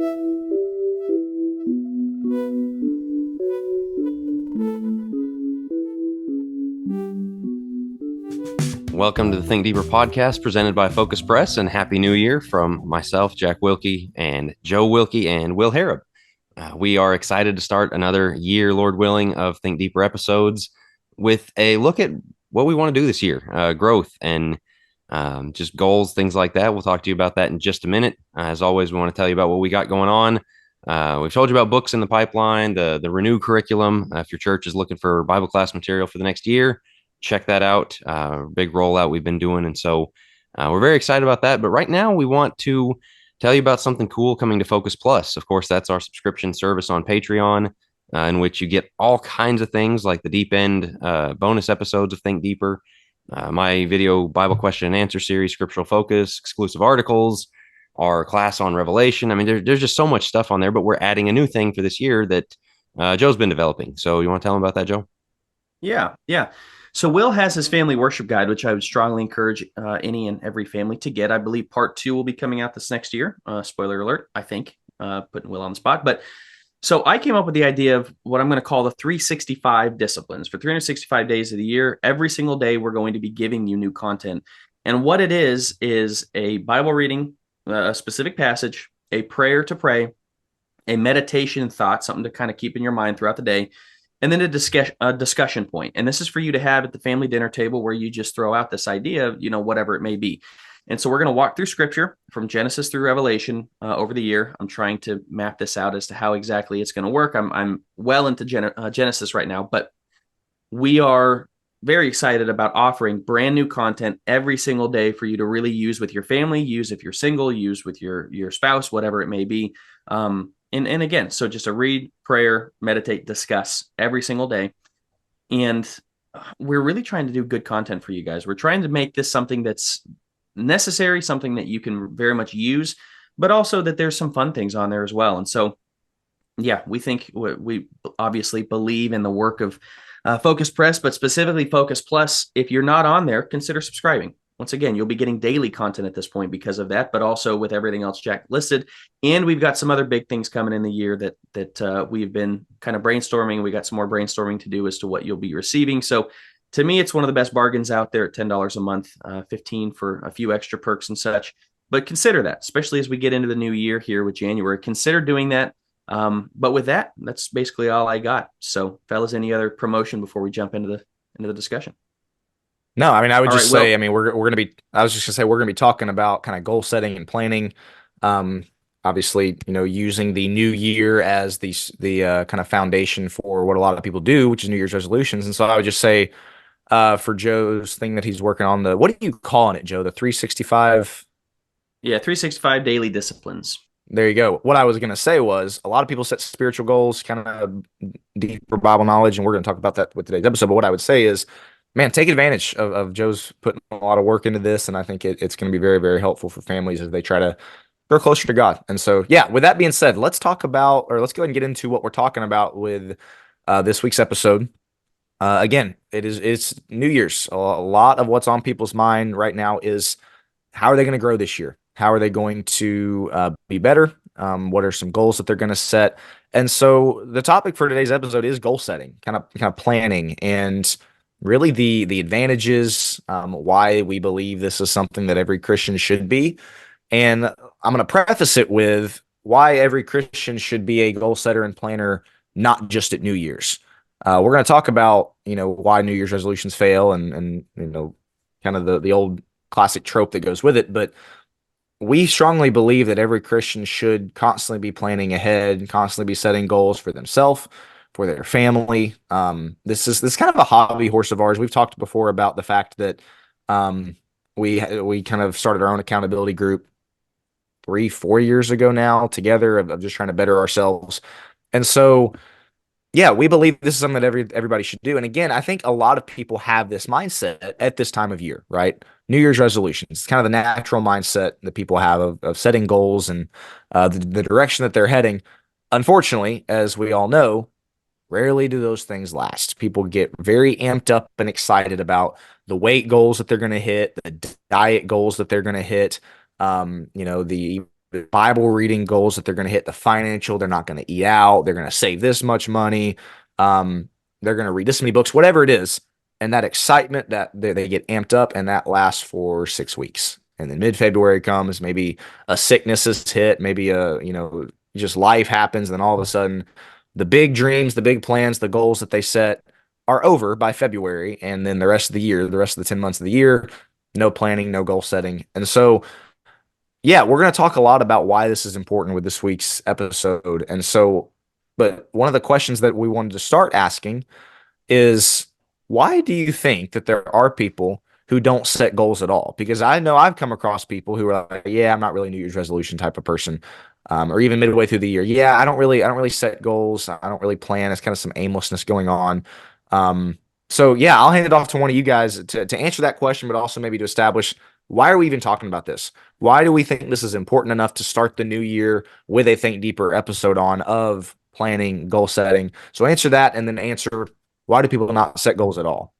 Welcome to the Think Deeper podcast presented by Focus Press, and Happy New Year from myself, Jack Wilkie, and Joe Wilkie, and Will Harrub. We are excited to start another year, Lord willing, of Think Deeper episodes with a look at what we want to do this year, growth and just goals, things like that. We'll talk to you about that in just a minute. As always, we want to tell you about what we got going on. We've told you about books in the pipeline, the Renew curriculum. If your church is looking for Bible class material for the next year, check that out. Big rollout we've been doing. And so we're very excited about that. But right now we want to tell you about something cool coming to Focus Plus. Of course, that's our subscription service on Patreon, in which you get all kinds of things like the deep end bonus episodes of Think Deeper, my video Bible question and answer series, Scriptural Focus, exclusive articles, our class on Revelation. I mean, there's just so much stuff on there, but we're adding a new thing for this year that Joe's been developing. So you want to tell him about that, Joe? Yeah. So Will has his family worship guide, which I would strongly encourage any and every family to get. I believe part 2 will be coming out this next year. Spoiler alert, I think, putting Will on the spot. But so I came up with the idea of what I'm going to call the 365 disciplines. For 365 days of the year, every single day, we're going to be giving you new content. And what it is a Bible reading, a specific passage, a prayer to pray, a meditation thought, something to kind of keep in your mind throughout the day, and then a discussion point. And this is for you to have at the family dinner table where you just throw out this idea of, whatever it may be. And so we're going to walk through scripture from Genesis through Revelation over the year. I'm trying to map this out as to how exactly it's going to work. I'm well into Genesis right now, but we are very excited about offering brand new content every single day for you to really use with your family, use if you're single, use with your spouse, whatever it may be. And again, so just a read, prayer, meditate, discuss every single day. And we're really trying to do good content for you guys. We're trying to make this something that's necessary, something that you can very much use, but also that there's some fun things on there as well. And so, yeah, we think we obviously believe in the work of Focus Press, but specifically Focus Plus. If you're not on there, consider subscribing. Once again, you'll be getting daily content at this point because of that, but also with everything else Jack listed. And we've got some other big things coming in the year that we've been kind of brainstorming. We got some more brainstorming to do as to what you'll be receiving. So to me, it's one of the best bargains out there at $10 a month, $15 for a few extra perks and such. But consider that, especially as we get into the new year here with January. Consider doing that. But with that, that's basically all I got. So, fellas, any other promotion before we jump into the discussion? No, I mean, I would just say, I mean, we're going to be, I was just going to say, we're going to be talking about kind of goal setting and planning. Obviously, using the new year as the kind of foundation for what a lot of people do, which is New Year's resolutions. And so I would just say, for Joe's thing that he's working on, what are you calling it, Joe? The 365? Yeah, 365 daily disciplines. There you go. What I was going to say was a lot of people set spiritual goals, kind of deeper Bible knowledge, and we're going to talk about that with today's episode. But what I would say is, man, take advantage of Joe's putting a lot of work into this, and I think it's going to be very, very helpful for families as they try to grow closer to God. And so, yeah, with that being said, let's go ahead and get into what we're talking about with this week's episode. Again, it's New Year's. A lot of what's on people's mind right now is how are they going to grow this year? How are they going to be better? What are some goals that they're going to set? And so the topic for today's episode is goal setting, kind of planning, and really the advantages, why we believe this is something that every Christian should be. And I'm going to preface it with why every Christian should be a goal setter and planner, not just at New Year's. We're going to talk about, why New Year's resolutions fail and kind of the old classic trope that goes with it. But we strongly believe that every Christian should constantly be planning ahead and constantly be setting goals for themselves, for their family. This is kind of a hobby horse of ours. We've talked before about the fact that we kind of started our own accountability group 3-4 years ago now together of just trying to better ourselves. And so, yeah, we believe this is something that everybody should do. And again, I think a lot of people have this mindset at this time of year, right? New Year's resolutions. It's kind of the natural mindset that people have of setting goals and the direction that they're heading. Unfortunately, as we all know, rarely do those things last. People get very amped up and excited about the weight goals that they're going to hit, the diet goals that they're going to hit, the Bible reading goals that they're going to hit, the financial, they're not going to eat out, they're going to save this much money, they're going to read this many books, whatever it is. And that excitement that they get amped up, and that lasts for 6 weeks. And then mid-February comes, maybe a sickness is hit, maybe just life happens, and then all of a sudden the big dreams, the big plans, the goals that they set are over by February. And then the rest of the year, the rest of the 10 months of the year, no planning, no goal setting. And so, yeah, we're going to talk a lot about why this is important with this week's episode. And so, but one of the questions that we wanted to start asking is, why do you think that there are people who don't set goals at all? Because I know I've come across people who are like, yeah, I'm not really a New Year's resolution type of person. Or even midway through the year. Yeah, I don't really set goals. I don't really plan. It's kind of some aimlessness going on. So yeah, I'll hand it off to one of you guys to answer that question, but also maybe to establish, why are we even talking about this? Why do we think this is important enough to start the new year with a Think Deeper episode of planning, goal setting? So answer that, and then answer, why do people not set goals at all?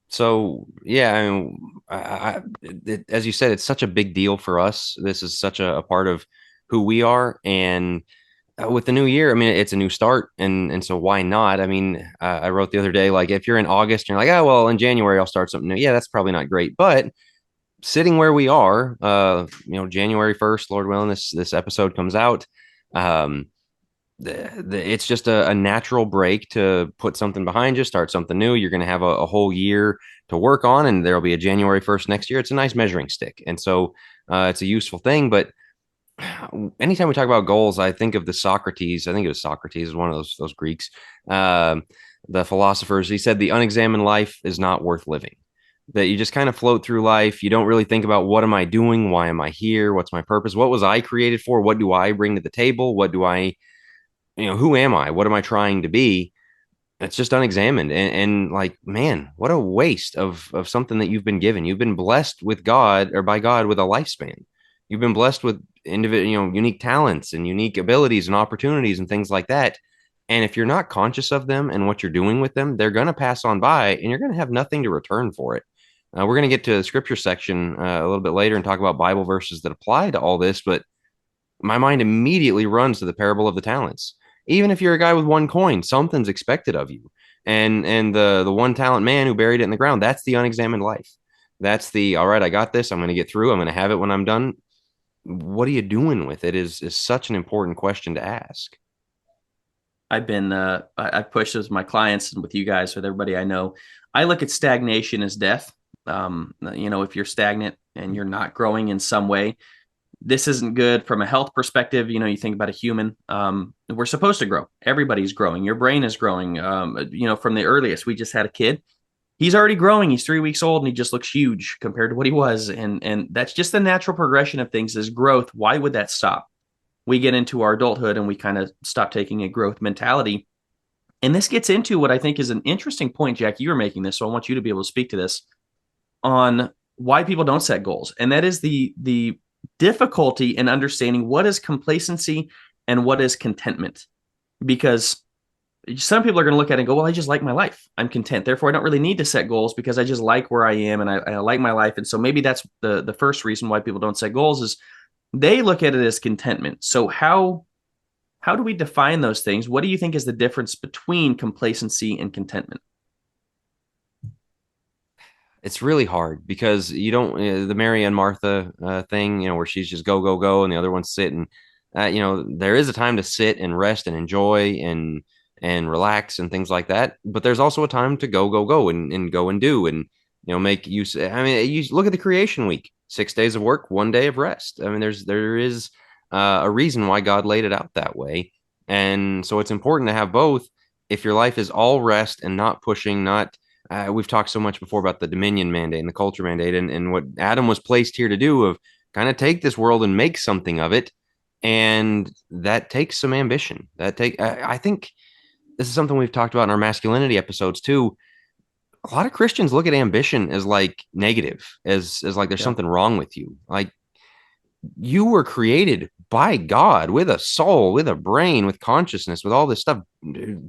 So yeah, I mean, as you said, it's such a big deal for us. This is such a part of who we are, and with the new year, I mean, it's a new start, and so why not? I mean, I wrote the other day, like, if you're in August and you're like, oh well, in January I'll start something new. Yeah, that's probably not great, but sitting where we are, January 1st, Lord willing, this episode comes out. Um, it's just a natural break to put something behind you, start something new. You're going to have a whole year to work on, and there'll be a January 1st next year. It's a nice measuring stick, and so it's a useful thing. But anytime we talk about goals, I think of the Socrates. I think it was Socrates, is one of those Greeks, the philosophers. He said the unexamined life is not worth living. That you just kind of float through life. You don't really think about, what am I doing? Why am I here? What's my purpose? What was I created for? What do I bring to the table? What do I, who am I? What am I trying to be? It's just unexamined, and like, man, what a waste of something that you've been given. You've been blessed with God, or by God, with a lifespan. You've been blessed with unique talents and unique abilities and opportunities and things like that. And if you're not conscious of them and what you're doing with them, they're going to pass on by, and you're going to have nothing to return for it. We're going to get to the scripture section a little bit later and talk about Bible verses that apply to all this, but my mind immediately runs to the parable of the talents. Even if you're a guy with one coin, something's expected of you. And the one talent man who buried it in the ground, that's the unexamined life. That's the, all right, I got this. I'm going to get through. I'm going to have it when I'm done. What are you doing with it is such an important question to ask. I've pushed this with my clients and with you guys, with everybody I know. I look at stagnation as death. If you're stagnant and you're not growing in some way, this isn't good from a health perspective. You think about a human. We're supposed to grow. Everybody's growing. Your brain is growing. From the earliest. We just had a kid. He's already growing. He's 3 weeks old, and he just looks huge compared to what he was. And that's just the natural progression of things, is growth. Why would that stop? We get into our adulthood and we kind of stop taking a growth mentality. And this gets into what I think is an interesting point, Jack. You were making this, so I want you to be able to speak to this on why people don't set goals. And that is the difficulty in understanding what is complacency and what is contentment. Because some people are going to look at it and go, well, I just like my life. I'm content. Therefore, I don't really need to set goals because I just like where I am, and I like my life. And so maybe that's the first reason why people don't set goals, is they look at it as contentment. So how do we define those things? What do you think is the difference between complacency and contentment? It's really hard, because you don't, the Mary and Martha thing, where she's just go, go, go, and the other one's sit. And, there is a time to sit and rest and enjoy and relax and things like that. But there's also a time to go, go, go, and go and do, and, make use. I mean, you look at the creation week, 6 days of work, 1 day of rest. I mean, there is a reason why God laid it out that way. And so it's important to have both. If your life is all rest and not pushing, not, we've talked so much before about the dominion mandate and the culture mandate, and what Adam was placed here to do, of kind of take this world and make something of it. And that takes some ambition. I think this is something we've talked about in our masculinity episodes too. A lot of Christians look at ambition as like negative, as like there's something wrong with you. Like, you were created by God with a soul, with a brain, with consciousness, with all this stuff.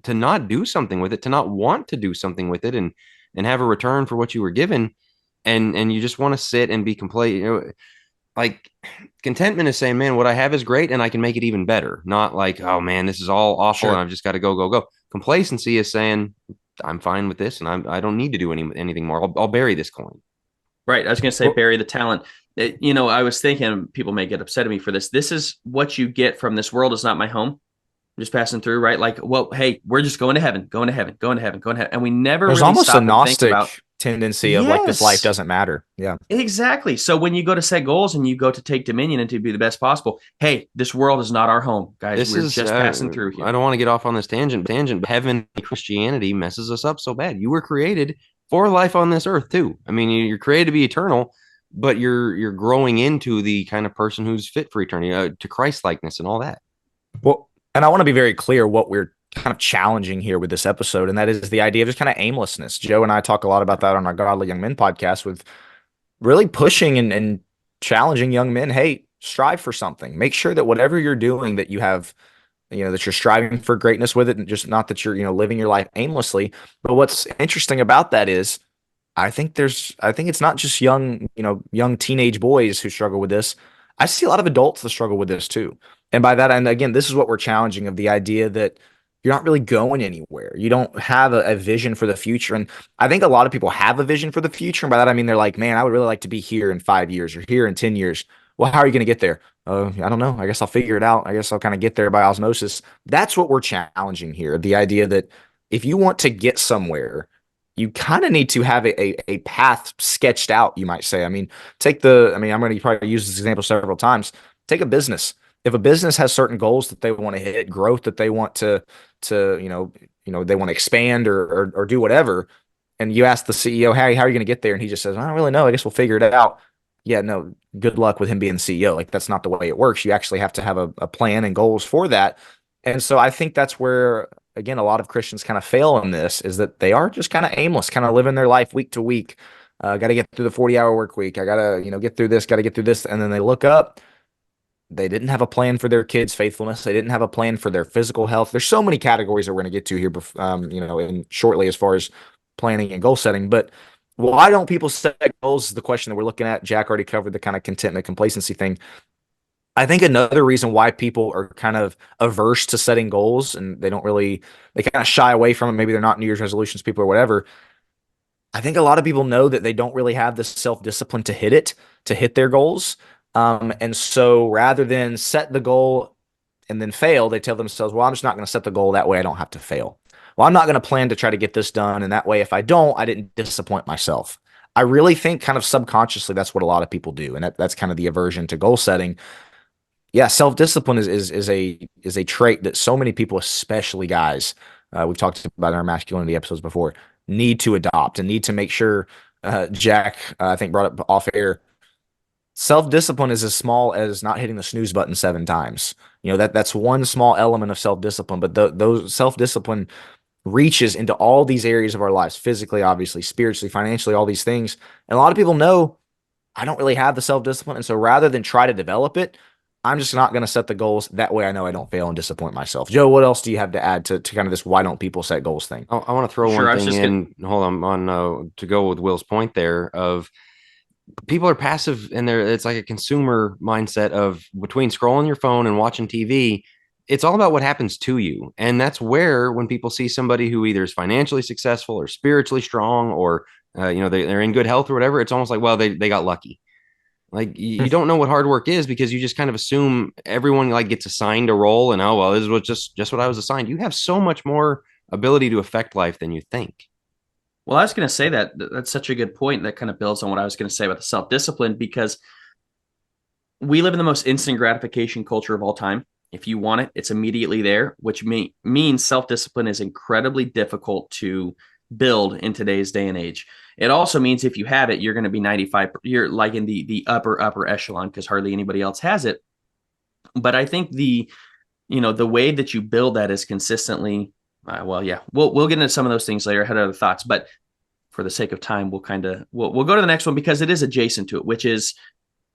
To not do something with it, to not want to do something with it, and have a return for what you were given, and you just want to sit and be complacent. like contentment is saying, man, what I have is great and I can make it even better. Not like, oh man, this is all awful and Sure. I've just got to go, go, go. Complacency is saying, I'm fine with this and I don't need to do anything more. I'll bury this coin. Right. I was going to say Well, bury the talent. I was thinking people may get upset at me for this. This is what you get from this world is not my home. I'm just passing through, right? Like, well, hey, we're just going to heaven, going to heaven, going to heaven, going to heaven. And we never there's really almost a stop and think about, Gnostic tendency of like this life yes, doesn't matter. Yeah. exactly. So when you go to set goals and you go to take dominion and to be the best possible, hey, this world is not our home, guys. This We're is, just passing through I here. don't want to get off on this tangent. But heaven, Christianity messes us up so bad. You were created for life on this earth too. I mean, you're created to be eternal, but you're growing into the kind of person who's fit for eternity, to Christ likeness and all that. Well, and I want to be very clear what we're kind of challenging here with this episode, and that is the idea of just kind of aimlessness. Joe and I talk a lot about that on our Godly Young Men podcast with really pushing and challenging young men. Hey, strive for something. Make sure that whatever you're doing, that you have, that you're striving for greatness with it, and just not that you're, living your life aimlessly. But what's interesting about that is I think it's not just young teenage boys who struggle with this. I see a lot of adults that struggle with this too. And by that, and again, this is what we're challenging of the idea that you're not really going anywhere. You don't have a vision for the future. And I think a lot of people have a vision for the future. And by that, I mean, they're like, man, I would really like to be here in 5 years or here in 10 years. Well, how are you going to get there? I don't know. I guess I'll figure it out. I guess I'll kind of get there by osmosis. That's what we're challenging here. The idea that if you want to get somewhere, you kind of need to have a path sketched out, you might say. I mean, I'm going to probably use this example several times. Take a business. If a business has certain goals that they want to hit, growth that they want to they want to expand or do whatever, and you ask the CEO, hey, how are you going to get there? And he just says, I don't really know. I guess we'll figure it out. Yeah, no, good luck with him being the CEO. Like, that's not the way it works. You actually have to have a plan and goals for that. And so I think that's where, again, a lot of Christians kind of fail in this, is that they are just kind of aimless, kind of living their life week to week. Got to get through the 40-hour work week. I got to, get through this, got to get through this. And then they look up, they didn't have a plan for their kids' faithfulness. They didn't have a plan for their physical health. There's so many categories that we're going to get to here, in shortly, as far as planning and goal setting. But why don't people set goals is the question that we're looking at. Jack already covered the kind of contentment, complacency thing. I think another reason why people are kind of averse to setting goals, and they kind of shy away from it. Maybe they're not New Year's resolutions people or whatever. I think a lot of people know that they don't really have the self-discipline to hit their goals. And so rather than set the goal and then fail, they tell themselves, well, I'm just not going to set the goal. That way I don't have to fail. Well, I'm not going to plan to try to get this done. And that way, if I don't, I didn't disappoint myself. I really think kind of subconsciously, that's what a lot of people do. And that's kind of the aversion to goal setting. Yeah, self-discipline is a trait that so many people, especially guys, we've talked about in our masculinity episodes before, need to adopt and need to make sure. Jack, I think, brought up off air. Self-discipline is as small as not hitting the snooze button 7 times. That's one small element of self-discipline, but those self-discipline reaches into all these areas of our lives, physically, obviously, spiritually, financially, all these things. And a lot of people know I don't really have the self-discipline. And so rather than try to develop it, I'm just not going to set the goals. That way I know I don't fail and disappoint myself. Joe, what else do you have to add to kind of this why don't people set goals thing? I want to throw Sure, one thing in. Hold on to go with Will's point there of people are passive and it's like a consumer mindset of between scrolling your phone and watching TV. It's all about what happens to you. And that's where when people see somebody who either is financially successful or spiritually strong or they're in good health or whatever, it's almost like, well, they got lucky. Like you don't know what hard work is because you just kind of assume everyone like gets assigned a role and, oh, well, this is what just what I was assigned. You have so much more ability to affect life than you think. Well, I was going to say that's such a good point that kind of builds on what I was going to say about the self-discipline, because we live in the most instant gratification culture of all time. If you want it, it's immediately there, which means self-discipline is incredibly difficult to build in today's day and age. It also means if you have it, you're going to be 95. You're like in the upper echelon because hardly anybody else has it. But I think the way that you build that is consistently. We'll get into some of those things later. I had other thoughts, but for the sake of time, we'll go to the next one because it is adjacent to it, which is,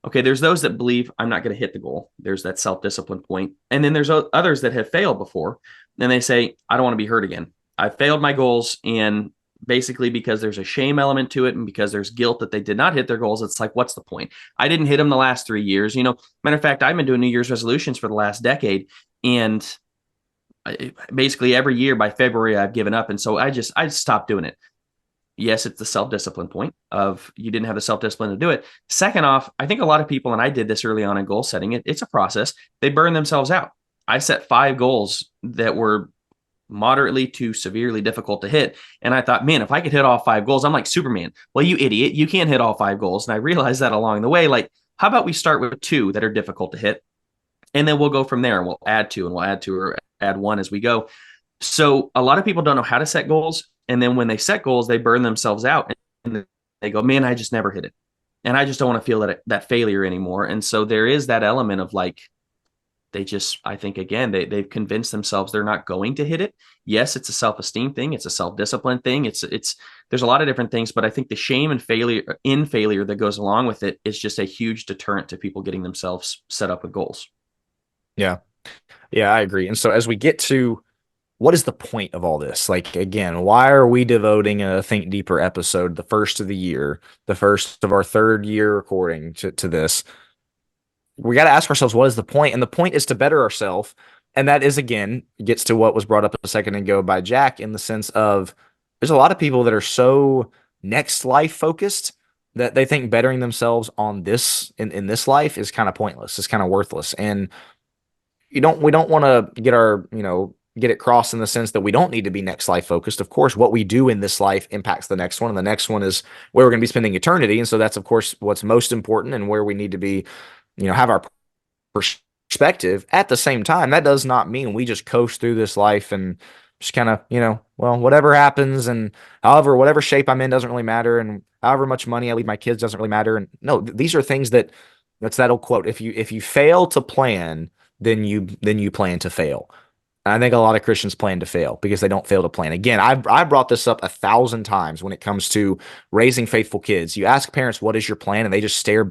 okay, there's those that believe I'm not going to hit the goal. There's that self-discipline point. And then there's others that have failed before. And they say, I don't want to be hurt again. I failed my goals and basically because there's a shame element to it and because there's guilt that they did not hit their goals. It's like, what's the point? I didn't hit them the last 3 years. Matter of fact, I've been doing New Year's resolutions for the last decade, and basically every year by February I've given up. And so I stopped doing it. Yes, it's the self-discipline point of you didn't have the self-discipline to do it. Second off, I think a lot of people, and I did this early on in goal setting, it's a process. They burn themselves out. I set 5 goals that were moderately to severely difficult to hit. And I thought, man, if I could hit all 5 goals, I'm like Superman. Well, you idiot, you can't hit all 5 goals. And I realized that along the way, like, how about we start with 2 that are difficult to hit? And then we'll go from there and we'll add 2 and we'll add 2 or add 1 as we go. So a lot of people don't know how to set goals. And then when they set goals, they burn themselves out and they go, man, I just never hit it. And I just don't want to feel that failure anymore. And so there is that element of like, I think, again, they've convinced themselves they're not going to hit it. Yes, it's a self-esteem thing. It's a self-discipline thing. There's a lot of different things, but I think the shame and failure that goes along with it is just a huge deterrent to people getting themselves set up with goals. Yeah. Yeah, I agree. And so as we get to what is the point of all this? Like, again, why are we devoting a Think Deeper episode, the first of the year, the first of our 3rd year recording to this? We got to ask ourselves, what is the point? And the point is to better ourselves. And that is, again, gets to what was brought up a second ago by Jack in the sense of there's a lot of people that are so next life focused that they think bettering themselves on this in this life is kind of pointless. It's kind of worthless. And we don't want to get it crossed in the sense that we don't need to be next life focused. Of course, what we do in this life impacts the next one, and the next one is where we're going to be spending eternity. And so that's, of course, what's most important and where we need to be, have our perspective. At the same time, that does not mean we just coast through this life and just kind of, whatever happens and whatever shape I'm in doesn't really matter. And however much money I leave my kids doesn't really matter. And no, these are things that's that old quote. If you fail to plan, then you plan to fail. And I think a lot of Christians plan to fail because they don't fail to plan. Again, I brought this up 1,000 times when it comes to raising faithful kids. You ask parents, what is your plan? And they just stare at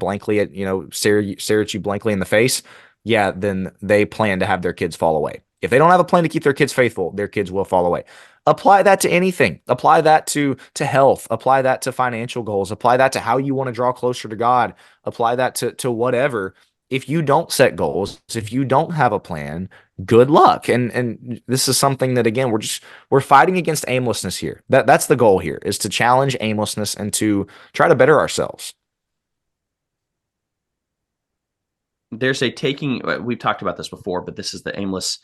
you blankly in the face. Yeah, then they plan to have their kids fall away. If they don't have a plan to keep their kids faithful, their kids will fall away. Apply that to anything. Apply that to health. Apply that to financial goals. Apply that to how you want to draw closer to God. Apply that to whatever. If you don't set goals, if you don't have a plan, good luck. And this is something that, again, we're fighting against aimlessness here. That's the goal here, is to challenge aimlessness and to try to better ourselves. There's we've talked about this before, but this is the aimless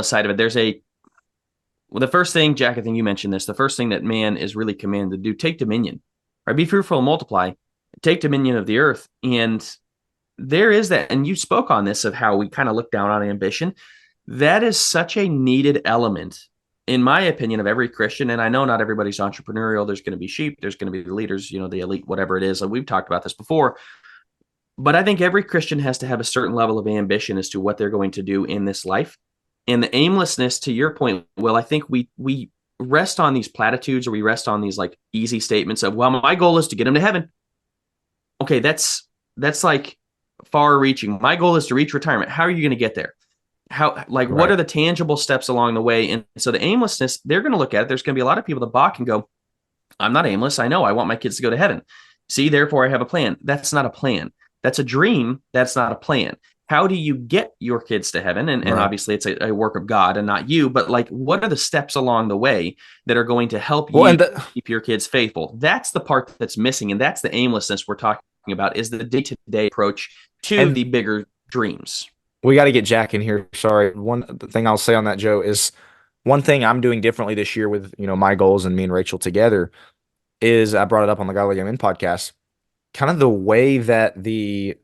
side of it. The first thing, Jack, I think you mentioned this, the first thing that man is really commanded to do, take dominion, right? Be fruitful and multiply, take dominion of the earth. And there is that, and you spoke on this of how we kind of look down on ambition. That is such a needed element, in my opinion, of every Christian. And I know not everybody's entrepreneurial. There's going to be sheep. There's going to be the leaders, the elite, whatever it is. And we've talked about this before. But I think every Christian has to have a certain level of ambition as to what they're going to do in this life. And the aimlessness, to your point, Will, I think we rest on these platitudes, or we rest on these like easy statements of, well, my goal is to get them to heaven. Okay, that's like far reaching. My goal is to reach retirement. How are you going to get there? What are the tangible steps along the way? And so the aimlessness, they're going to look at it. There's going to be a lot of people that balk and go, I'm not aimless. I know I want my kids to go to heaven. See, therefore I have a plan. That's not a plan. That's a dream. That's not a plan. How do you get your kids to heaven? And obviously it's a work of God and not you, but like, what are the steps along the way that are going to help you keep your kids faithful? That's the part that's missing. And that's the aimlessness we're talking about, is the day-to-day approach to the bigger dreams. We got to get Jack in here. Sorry. One thing I'll say on that, Joe, is one thing I'm doing differently this year with, my goals and me and Rachel together is, I brought it up on the Godly Young Men podcast, kind of the way that the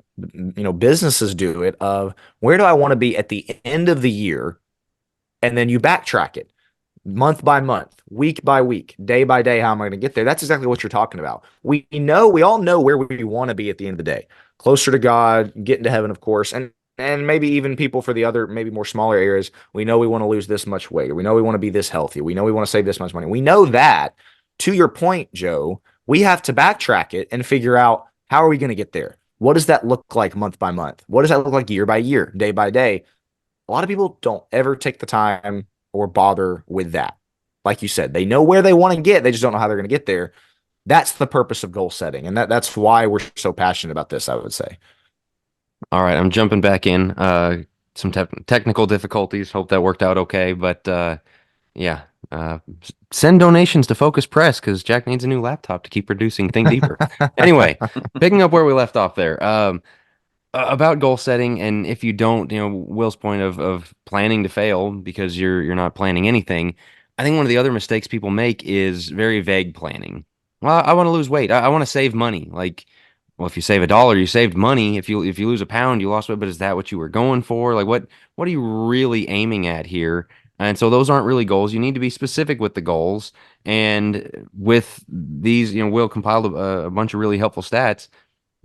businesses do it, of where do I want to be at the end of the year? And then you backtrack it month by month, week by week, day by day. How am I going to get there? That's exactly what you're talking about. We all know where we want to be at the end of the day, closer to God, getting to heaven, of course. And maybe even people for the other, maybe more smaller areas. We know we want to lose this much weight. Or we know we want to be this healthy. We know we want to save this much money. We know that. To your point, Joe, we have to backtrack it and figure out, how are we going to get there? What does that look like month by month? What does that look like year by year, day by day? A lot of people don't ever take the time or bother with that. like you said, they know where they want to get. They just don't know how they're going to get there. That's the purpose of goal setting. And that's why we're so passionate about this, I would say. All right, I'm jumping back in. Some technical difficulties. Hope that worked out okay. But yeah, send donations to Focus Press because Jack needs a new laptop to keep producing Think Deeper. Anyway, picking up where we left off there. About goal setting, and if you don't, Will's point of planning to fail because you're not planning anything. I think one of the other mistakes people make is very vague planning. Well, I want to lose weight. I want to save money. Like, well, if you save $1, you saved money. If you lose a pound, you lost weight. But is that what you were going for? Like, what are you really aiming at here? And so those aren't really goals. You need to be specific with the goals. And with these, Will compiled a bunch of really helpful stats.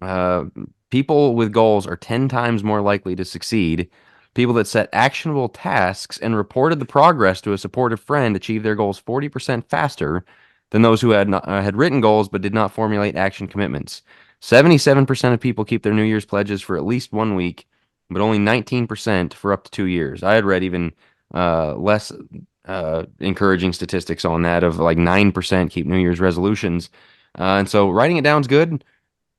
Uh, People with goals are 10 times more likely to succeed. People that set actionable tasks and reported the progress to a supportive friend achieve their goals 40% faster than those who had written goals but did not formulate action commitments. 77% of people keep their New Year's pledges for at least 1 week, but only 19% for up to 2 years. I had read even less encouraging statistics on that of like 9% keep New Year's resolutions. And so writing it down is good.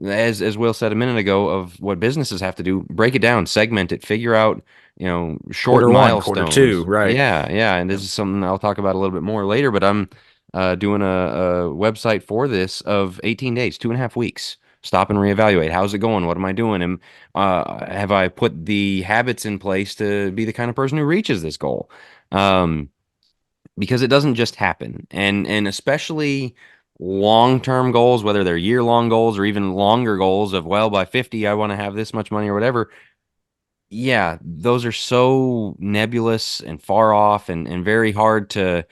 As Will said a minute ago, of what businesses have to do, break it down, segment it, figure out, short Quarter one, milestones. quarter two, right? Yeah, yeah. And this is something I'll talk about a little bit more later, but I'm doing a website for this of 18 days, 2.5 weeks. Stop and reevaluate. How's it going? What am I doing? And have I put the habits in place to be the kind of person who reaches this goal? Because it doesn't just happen. And especially long-term goals, whether they're year-long goals or even longer goals of, well, by 50, I want to have this much money or whatever. Yeah, those are so nebulous and far off and very hard to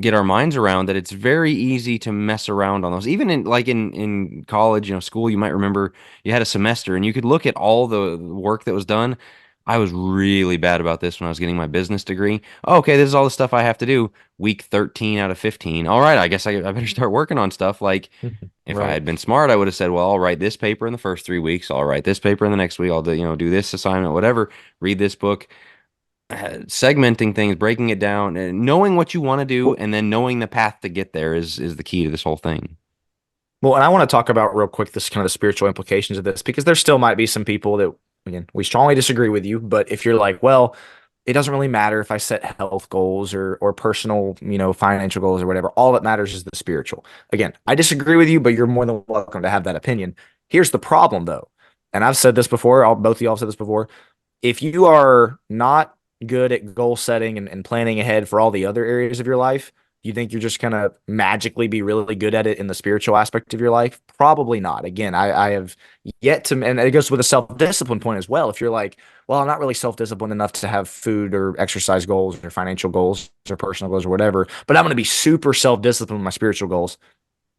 get our minds around that it's very easy to mess around on those. Even in college, school, you might remember you had a semester and you could look at all the work that was done. I was really bad about this when I was getting my business degree. Oh, okay, this is all the stuff I have to do. Week 13 out of 15. All right, I guess I better start working on stuff. Like, if I Right. had been smart, I would have said, well, I'll write this paper in the first 3 weeks. I'll write this paper in the next week. I'll do this assignment, whatever. Read this book. Segmenting things, breaking it down, and knowing what you want to do, and then knowing the path to get there is the key to this whole thing. Well, and I want to talk about real quick this kind of the spiritual implications of this because there still might be some people that, again, we strongly disagree with you. But if you're like, well, it doesn't really matter if I set health goals or personal, financial goals or whatever. All that matters is the spiritual. Again, I disagree with you, but you're more than welcome to have that opinion. Here's the problem, though, and I've said this before. Both of y'all have said this before. If you are not good at goal setting and planning ahead for all the other areas of your life, you think you're just going to magically be really good at it in the spiritual aspect of your life? Probably not. Again, I have yet to, and it goes with a self-discipline point as well. If you're like, well, I'm not really self-disciplined enough to have food or exercise goals or financial goals or personal goals or whatever, but I'm going to be super self-disciplined with my spiritual goals.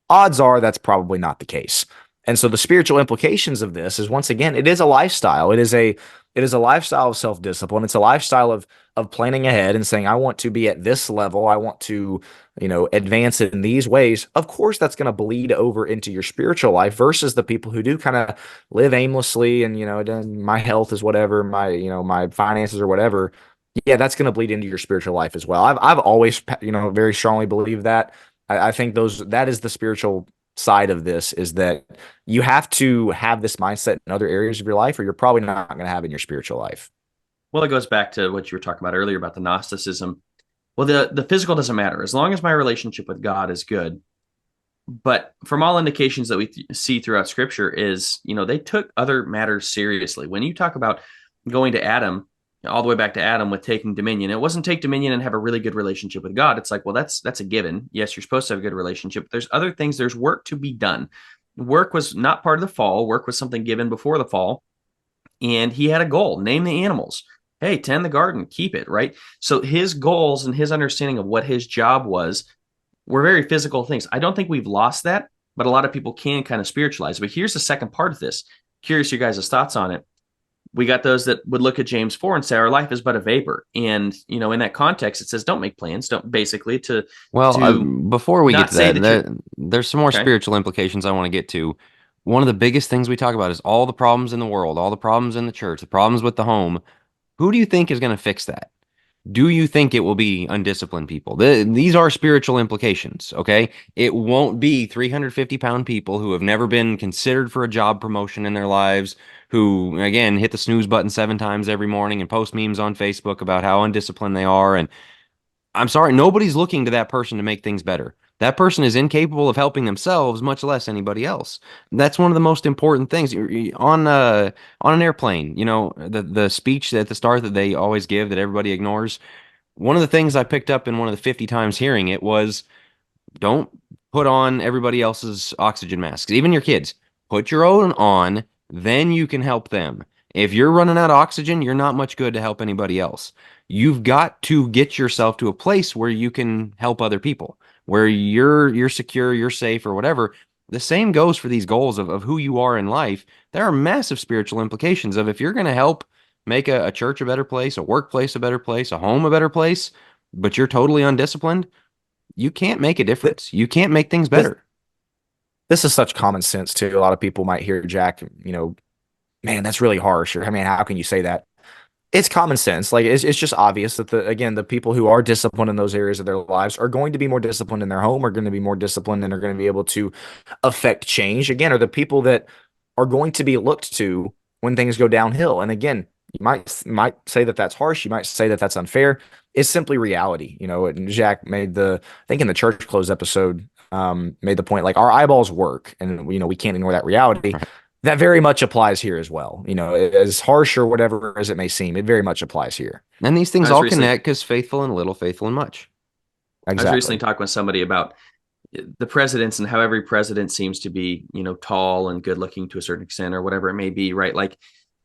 Odds are that's probably not the case. And so the spiritual implications of this is, once again, it is a lifestyle. It is a lifestyle of self-discipline. It's a lifestyle of planning ahead and saying, I want to be at this level. I want to, advance in these ways. Of course, that's going to bleed over into your spiritual life versus the people who do kind of live aimlessly and, my health is whatever, my finances or whatever. Yeah, that's going to bleed into your spiritual life as well. I've always, very strongly believed that. I think that is the spiritual side of this, is that you have to have this mindset in other areas of your life, or you're probably not going to have it in your spiritual life. Well, it goes back to what you were talking about earlier about the Gnosticism. Well, the physical doesn't matter as long as my relationship with God is good. But from all indications that we see throughout Scripture is, they took other matters seriously. When you talk about going to Adam, all the way back to Adam with taking dominion, it wasn't take dominion and have a really good relationship with God. It's like, well, that's a given. Yes, you're supposed to have a good relationship. But there's other things. There's work to be done. Work was not part of the fall. Work was something given before the fall. And he had a goal: name the animals. Hey, tend the garden, keep it, right? So his goals and his understanding of what his job was were very physical things. I don't think we've lost that, but a lot of people can kind of spiritualize. But here's the second part of this. Curious your guys' thoughts on it. We got those that would look at James 4 and say our life is but a vapor. And, in that context, it says don't make plans. Don't basically to. Well, before we get to that, there's some more Okay. spiritual implications I want to get to. One of the biggest things we talk about is all the problems in the world, all the problems in the church, the problems with the home. Who do you think is going to fix that? Do you think it will be undisciplined people? These are spiritual implications, okay? It won't be 350-pound people who have never been considered for a job promotion in their lives, who, again, hit the snooze button 7 times every morning and post memes on Facebook about how undisciplined they are. And I'm sorry, nobody's looking to that person to make things better. That person is incapable of helping themselves, much less anybody else. That's one of the most important things. On an airplane, the speech at the start that they always give that everybody ignores. One of the things I picked up in one of the 50 times hearing it was, don't put on everybody else's oxygen masks, even your kids. Put your own on, then you can help them. If you're running out of oxygen, you're not much good to help anybody else. You've got to get yourself to a place where you can help other people, where you're secure, you're safe, or whatever. The same goes for these goals of who you are in life. There are massive spiritual implications of if you're going to help make a church a better place, a workplace a better place, a home a better place, but you're totally undisciplined, you can't make a difference. You can't make things better. This is such common sense too. A lot of people might hear Jack, man, that's really harsh. Or, I mean, how can you say that? It's common sense. Like it's just obvious that the people who are disciplined in those areas of their lives are going to be more disciplined in their home, are going to be more disciplined, and are going to be able to affect change. Again, are the people that are going to be looked to when things go downhill. And again, you might say that that's harsh. You might say that that's unfair. It's simply reality. And Jack made I think in the church close episode, made the point like our eyeballs work, and we can't ignore that reality. Right. That very much applies here as well. As harsh or whatever as it may seem, it very much applies here. And these things all connect because faithful in little, faithful in much. Exactly. I was recently talking with somebody about the presidents and how every president seems to be, tall and good looking to a certain extent or whatever it may be, right? Like,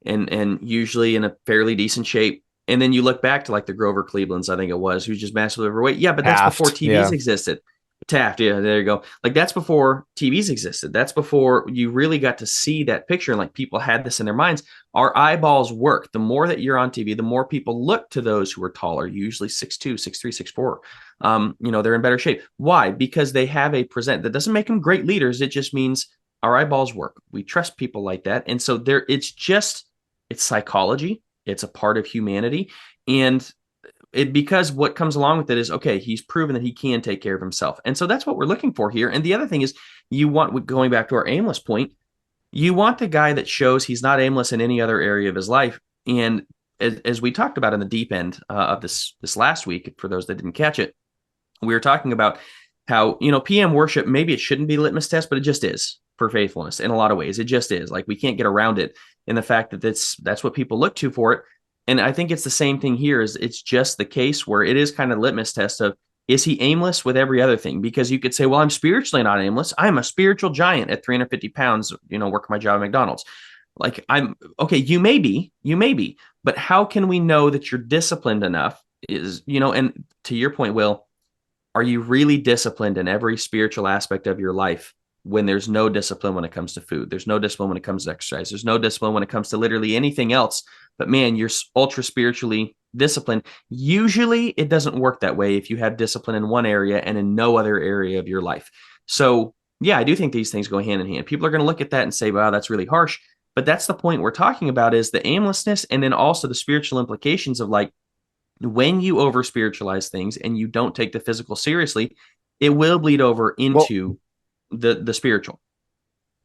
and usually in a fairly decent shape. And then you look back to like the Grover Clevelands, I think it was, who's just massively overweight. Yeah, but that's Taft, before TVs existed. Taft, yeah, there you go. Like that's before TVs existed. That's before you really got to see that picture and like people had this in their minds. Our eyeballs work. The more that you're on TV, the more people look to those who are taller, usually 6'2", 6'3", 6'4". They're in better shape. Why? Because they have a present. That doesn't make them great leaders. It just means our eyeballs work. We trust people like that. And so it's psychology. It's a part of humanity. And because what comes along with it is, okay, he's proven that he can take care of himself. And so that's what we're looking for here. And the other thing is going back to our aimless point, you want the guy that shows he's not aimless in any other area of his life. And as we talked about in the deep end of this last week, for those that didn't catch it, we were talking about how, PM worship, maybe it shouldn't be a litmus test, but it just is for faithfulness in a lot of ways. It just is. Like we can't get around it in the fact that that's what people look to for it. And I think it's the same thing here. It's just the case where it is kind of litmus test of, is he aimless with every other thing? Because you could say, well, I'm spiritually not aimless. I'm a spiritual giant at 350 pounds, working my job at McDonald's. Like you may be, but how can we know that you're disciplined enough and to your point, Will, are you really disciplined in every spiritual aspect of your life when there's no discipline when it comes to food? There's no discipline when it comes to exercise. There's no discipline when it comes to literally anything else. But man, you're ultra spiritually disciplined. Usually it doesn't work that way if you have discipline in one area and in no other area of your life. So yeah, I do think these things go hand in hand. People are going to look at that and say, wow, that's really harsh. But that's the point we're talking about, is the aimlessness and then also the spiritual implications of like, when you over spiritualize things and you don't take the physical seriously, it will bleed over into the spiritual.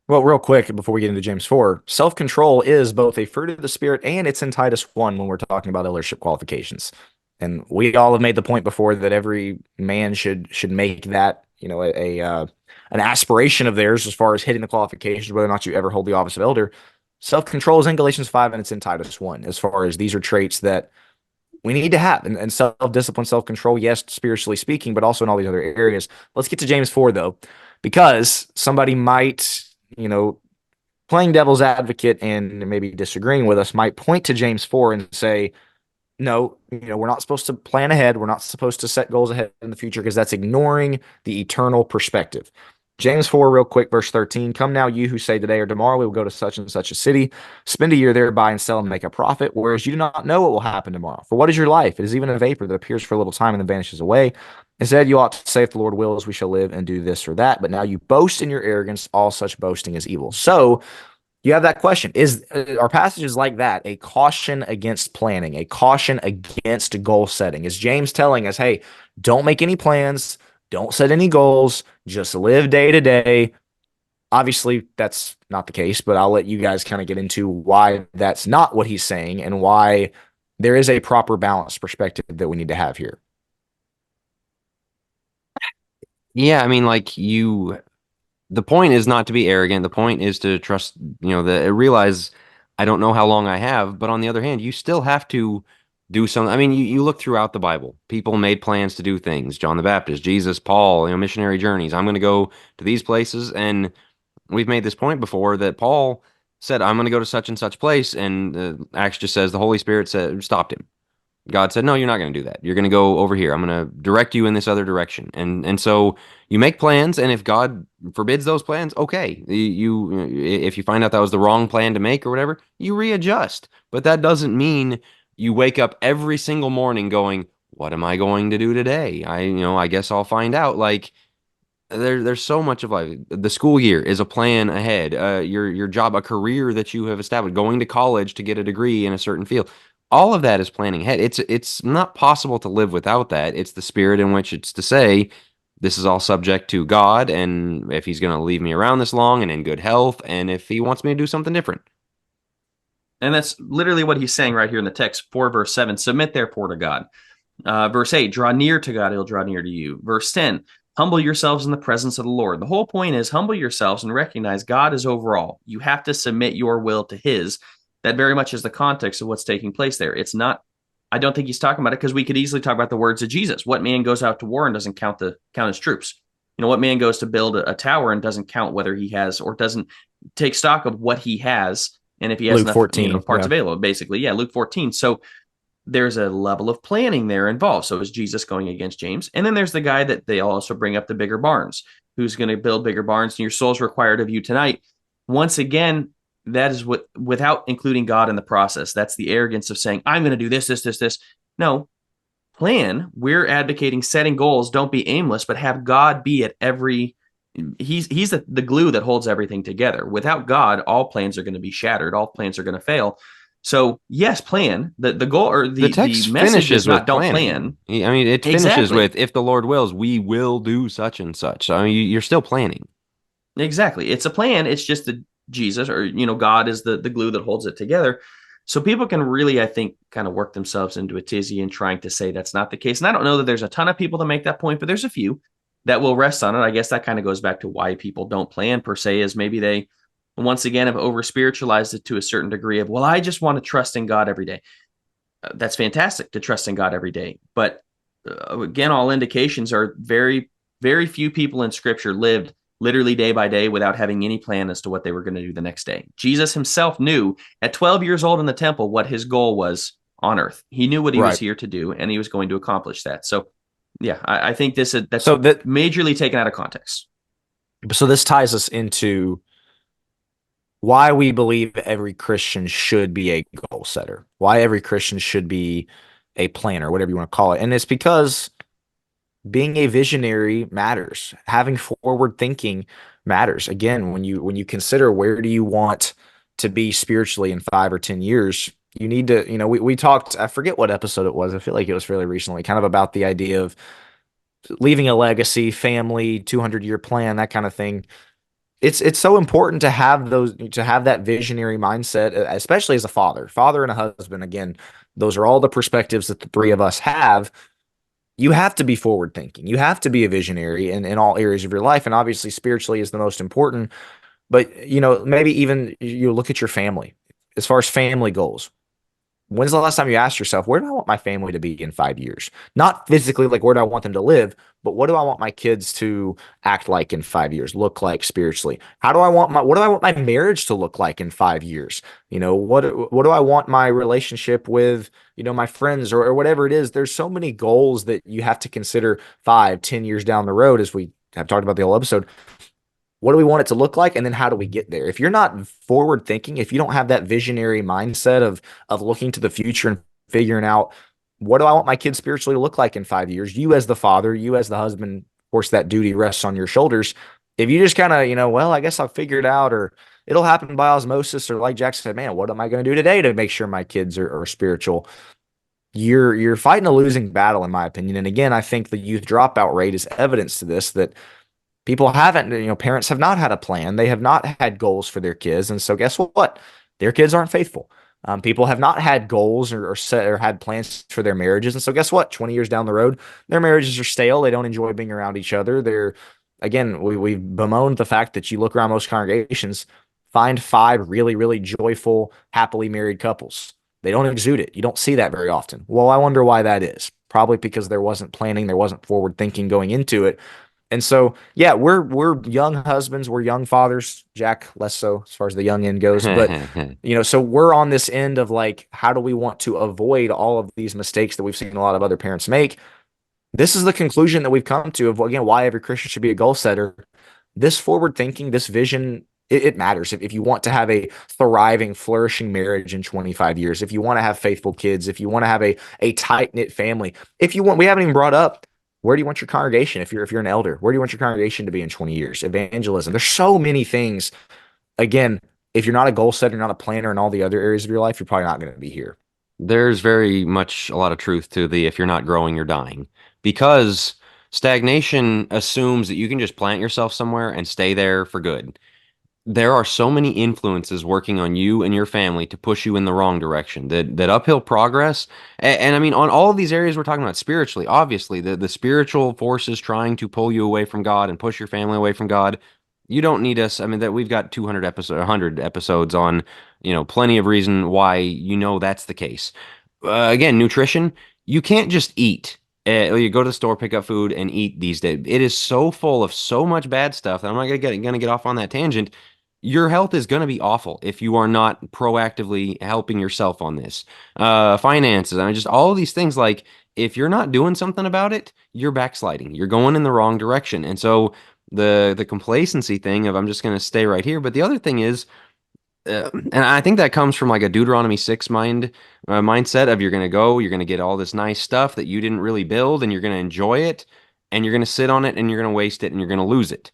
Well, real quick before we get into James 4, self-control is both a fruit of the Spirit and it's in Titus 1 when we're talking about eldership qualifications. And we all have made the point before that every man should make that, an aspiration of theirs as far as hitting the qualifications, whether or not you ever hold the office of elder. Self-control is in Galatians 5 and it's in Titus 1, as far as these are traits that we need to have. And self-discipline, self-control, yes, spiritually speaking, but also in all these other areas. Let's get to James 4, though, because somebody might, playing devil's advocate and maybe disagreeing with us, might point to James 4 and say, no, we're not supposed to plan ahead. We're not supposed to set goals ahead in the future because that's ignoring the eternal perspective. James 4, real quick, verse 13. Come now, you who say today or tomorrow we will go to such and such a city, spend a year there, buy and sell and make a profit, whereas you do not know what will happen tomorrow. For what is your life? It is even a vapor that appears for a little time and then vanishes away. Instead, you ought to say, if the Lord wills, we shall live and do this or that. But now you boast in your arrogance. All such boasting is evil. So you have that question. Is Are passages like that a caution against planning, a caution against goal setting? Is James telling us, hey, don't make any plans, don't set any goals, just live day to day? Obviously, that's not the case, but I'll let you guys kind of get into why that's not what he's saying and why there is a proper balanced perspective that we need to have here. Yeah, I mean, the point is not to be arrogant. The point is to trust, realize I don't know how long I have, but on the other hand, you still have to do something. I mean, you look throughout the Bible. People made plans to do things. John the Baptist, Jesus, Paul, missionary journeys. I'm going to go to these places, and we've made this point before that Paul said, I'm going to go to such and such place, and Acts just says the Holy Spirit said stopped him. God said, no, you're not going to do that. You're going to go over here. I'm going to direct you in this other direction. And so you make plans, and if God forbids those plans, okay. If you find out that was the wrong plan to make or whatever, you readjust. But that doesn't mean you wake up every single morning going, what am I going to do today? I guess I'll find out. Like there's so much of life. The school year is a plan ahead. Your job, a career that you have established, going to college to get a degree in a certain field. All of that is planning ahead. It's not possible to live without that. It's the spirit in which it's to say, this is all subject to God, and if He's going to leave me around this long and in good health, and if He wants me to do something different. And that's literally what he's saying right here in the text, 4 verse 7, submit therefore to God. Verse 8, draw near to God, He'll draw near to you. Verse 10, humble yourselves in the presence of the Lord. The whole point is humble yourselves and recognize God is over all. You have to submit your will to His. That very much is the context of what's taking place there. It's not, I don't think he's talking about it because we could easily talk about the words of Jesus. What man goes out to war and doesn't count his troops? What man goes to build a tower and doesn't count whether he has, or doesn't take stock of what he has, and if he has Luke enough 14, parts available, basically. Yeah, Luke 14. So there's a level of planning there involved. So is Jesus going against James? And then there's the guy that they also bring up, the bigger barns, who's going to build bigger barns, and your soul's required of you tonight. Once again, that is what, without including God in the process. That's the arrogance of saying, I'm going to do this. No, plan. We're advocating setting goals. Don't be aimless, but have God be at every. He's the glue that holds everything together. Without God, all plans are going to be shattered. All plans are going to fail. So yes, plan. The goal, or the text message finishes is not with don't planning. plan. I mean, it finishes Exactly. with, if the Lord wills, we will do such and such. So I mean, you're still planning. Exactly. It's a plan. It's just that Jesus, or God is the glue that holds it together. So people can really, I think, kind of work themselves into a tizzy in trying to say that's not the case. And I don't know that there's a ton of people that make that point, but there's a few that will rest on it. I guess that kind of goes back to why people don't plan per se, is maybe they once again have over spiritualized it to a certain degree of, well, I just want to trust in God every day. That's fantastic to trust in God every day. But again, all indications are very, very few people in scripture lived literally day by day without having any plan as to what they were going to do the next day. Jesus himself knew at 12 years old in the temple what his goal was on earth. He knew what he was here to do, and he was going to accomplish that. So, yeah, I think that's majorly taken out of context. So this ties us into why we believe every Christian should be a goal setter, why every Christian should be a planner, whatever you want to call it. And it's because being a visionary matters. Having forward thinking matters. Again, when you consider where do you want to be spiritually in 5 or 10 years, you need to, we talked, I forget what episode it was. I feel like it was fairly recently, kind of about the idea of leaving a legacy, family, 200-year plan, that kind of thing. It's so important to have that visionary mindset, especially as a father and a husband. Again, those are all the perspectives that the three of us have. You have to be forward thinking. You have to be a visionary in all areas of your life. And obviously spiritually is the most important. But, maybe even you look at your family as far as family goals. When's the last time you asked yourself, where do I want my family to be in 5 years? Not physically, like where do I want them to live, but what do I want my kids to act like in 5 years, look like spiritually? What do I want my marriage to look like in 5 years? What do I want my relationship with, my friends or whatever it is? There's so many goals that you have to consider 5, 10 years down the road, as we have talked about the whole episode. What do we want it to look like? And then how do we get there? If you're not forward thinking, if you don't have that visionary mindset of looking to the future and figuring out, what do I want my kids spiritually to look like in 5 years? You as the father, you as the husband, of course, that duty rests on your shoulders. If you just kind of, well, I guess I'll figure it out, or it'll happen by osmosis, or like Jack said, man, what am I going to do today to make sure my kids are spiritual? You're fighting a losing battle, in my opinion. And again, I think the youth dropout rate is evidence to this, that people haven't, parents have not had a plan. They have not had goals for their kids. And so guess what? Their kids aren't faithful. People have not had goals or set or had plans for their marriages. And so guess what? 20 years down the road, their marriages are stale. They don't enjoy being around each other. Again, we've bemoaned the fact that you look around most congregations, find 5 really, really joyful, happily married couples. They don't exude it. You don't see that very often. Well, I wonder why that is. Probably because there wasn't planning, there wasn't forward thinking going into it. And so, yeah, we're young husbands, we're young fathers. Jack less so as far as the young end goes, but so we're on this end of like, how do we want to avoid all of these mistakes that we've seen a lot of other parents make? This is the conclusion that we've come to of, again, why every Christian should be a goal setter. This forward thinking, this vision, it matters. If you want to have a thriving, flourishing marriage in 25 years, if you want to have faithful kids, if you want to have a tight knit family, we haven't even brought up, where do you want your congregation? If you're an elder, where do you want your congregation to be in 20 years? Evangelism. There's so many things. Again, if you're not a goal setter, not a planner in all the other areas of your life, you're probably not going to be here. There's very much a lot of truth to the if you're not growing, you're dying. Because stagnation assumes that you can just plant yourself somewhere and stay there for good. There are so many influences working on you and your family to push you in the wrong direction. That uphill progress, and I mean, on all of these areas we're talking about spiritually, obviously the spiritual forces trying to pull you away from God and push your family away from God. You don't need us. I mean, that we've got 100 episodes on, plenty of reason why that's the case. Again, nutrition. You can't just eat. You go to the store, pick up food, and eat these days. It is so full of so much bad stuff that I'm not gonna get off on that tangent. Your health is going to be awful if you are not proactively helping yourself on this. Finances, I mean, just all of these things. Like, if you're not doing something about it, you're backsliding. You're going in the wrong direction. And so the complacency thing of I'm just going to stay right here. But the other thing is, and I think that comes from like a Deuteronomy 6 mindset of you're going to get all this nice stuff that you didn't really build, and you're going to enjoy it, and you're going to sit on it, and you're going to waste it, and you're going to lose it.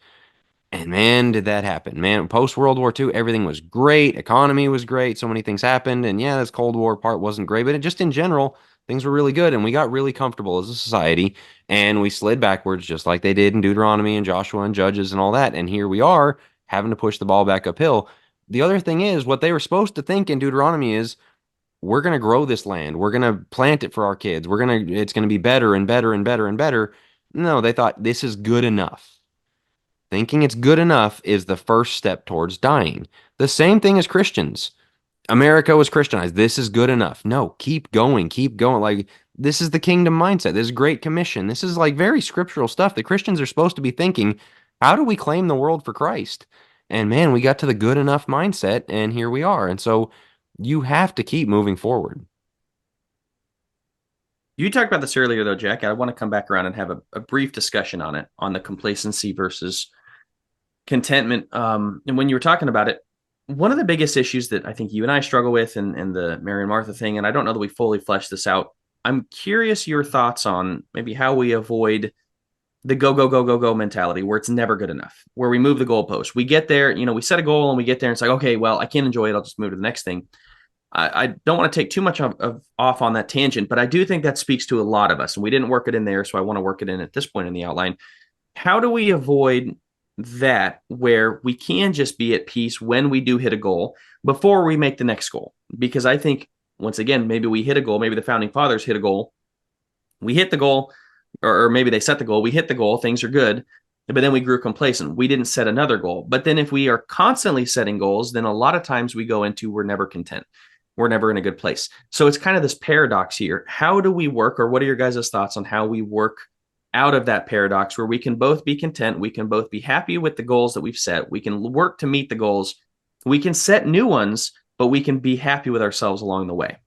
And man, did that happen. Man, post World War II, everything was great. Economy was great. So many things happened. And yeah, this Cold War part wasn't great, but just in general, things were really good. And we got really comfortable as a society, and we slid backwards just like they did in Deuteronomy and Joshua and Judges and all that. And here we are having to push the ball back uphill. The other thing is, what they were supposed to think in Deuteronomy is, we're going to grow this land. We're going to plant it for our kids. It's going to be better and better and better and better. No, they thought this is good enough. Thinking it's good enough is the first step towards dying. The same thing as Christians. America was Christianized. This is good enough. No, keep going, keep going. Like, this is the kingdom mindset. This is Great Commission. This is like very scriptural stuff that Christians are supposed to be thinking. How do we claim the world for Christ? And man, we got to the good enough mindset, and here we are. And so you have to keep moving forward. You talked about this earlier, though, Jack. I want to come back around and have a brief discussion on it, on the complacency versus contentment. And when you were talking about it, one of the biggest issues that I think you and I struggle with, and the Mary and Martha thing, and I don't know that we fully fleshed this out. I'm curious your thoughts on maybe how we avoid the go, go, go, go, go mentality where it's never good enough, where we move the goalpost. We get there, we set a goal and we get there and it's like, okay, well, I can't enjoy it. I'll just move to the next thing. I don't want to take too much off on that tangent, but I do think that speaks to a lot of us, and we didn't work it in there. So I want to work it in at this point in the outline. How do we avoid that, where we can just be at peace when we do hit a goal before we make the next goal? Because I think, once again, maybe we hit a goal, maybe the founding fathers hit a goal, we hit the goal, or maybe they set the goal, we hit the goal, things are good, but then we grew complacent. We didn't set another goal. But then if we are constantly setting goals, then a lot of times we go into, we're never content. We're never in a good place. So it's kind of this paradox here. How do we work, or what are your guys' thoughts on how we work out of that paradox where we can both be content, we can both be happy with the goals that we've set, we can work to meet the goals, we can set new ones, but we can be happy with ourselves along the way?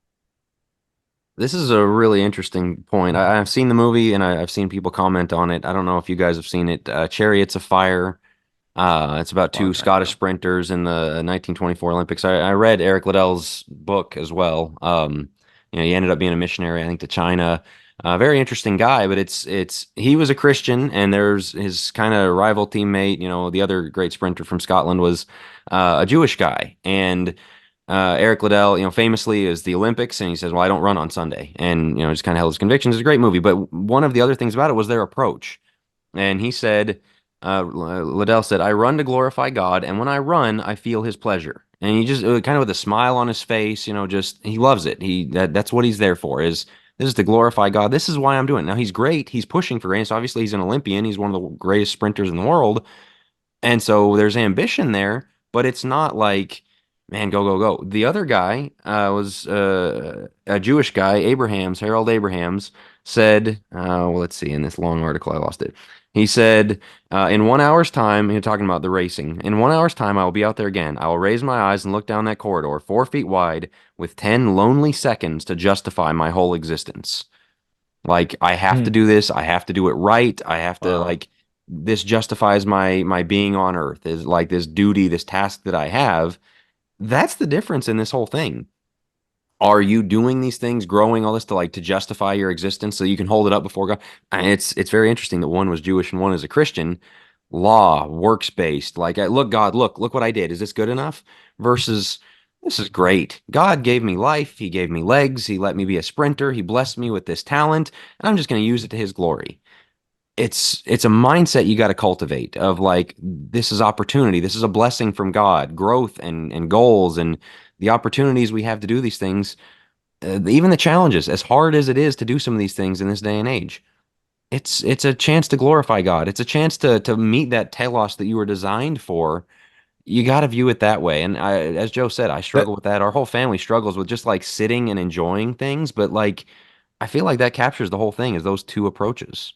This is a really interesting point. I've seen the movie, and I've seen people comment on it. I don't know if you guys have seen it. Chariots of Fire. It's about two Scottish sprinters in the 1924 Olympics. I read Eric Liddell's book as well. He ended up being a missionary, I think, to China. Very interesting guy, but he was a Christian, and there's his kind of rival teammate. The other great sprinter from Scotland was a Jewish guy, and Eric Liddell, famously is the Olympics, and he says, "Well, I don't run on Sunday," and just kind of held his convictions. It's a great movie, but one of the other things about it was their approach, and he said, Liddell said, "I run to glorify God, and when I run, I feel His pleasure." And he just kind of with a smile on his face, just he loves it. That's what he's there for. This is to glorify God. This is why I'm doing it. Now he's great. He's pushing for greatness. Obviously, he's an Olympian. He's one of the greatest sprinters in the world. And so there's ambition there, but it's not like, man, go, go, go. The other guy was a Jewish guy, Harold Abrahams, said, well, let's see, in this long article, I lost it. He said, in 1 hour's time, you're talking about the racing, in 1 hour's time, I will be out there again. I will raise my eyes and look down that corridor, 4 feet wide, with 10 lonely seconds to justify my whole existence. Like, I have to do this. I have to do it right. I have to, Wow. this justifies my being on earth, is like this duty, this task that I have. That's the difference in this whole thing. Are you doing these things, growing all this to justify your existence so you can hold it up before God? And it's very interesting that one was Jewish and one is a Christian. Law, works based. Like, look, God, look what I did. Is this good enough? Versus, this is great. God gave me life. He gave me legs. He let me be a sprinter. He blessed me with this talent, and I'm just going to use it to His glory. It's a mindset you got to cultivate of like, this is opportunity, this is a blessing from God, growth and goals and the opportunities we have to do these things, even the challenges, as hard as it is to do some of these things in this day and age. It's a chance to glorify God. It's a chance to meet that telos that you were designed for. You got to view it that way. And as Joe said, I That struggle with that. Our whole family struggles with just like sitting and enjoying things, but like I feel like that captures the whole thing, is those two approaches.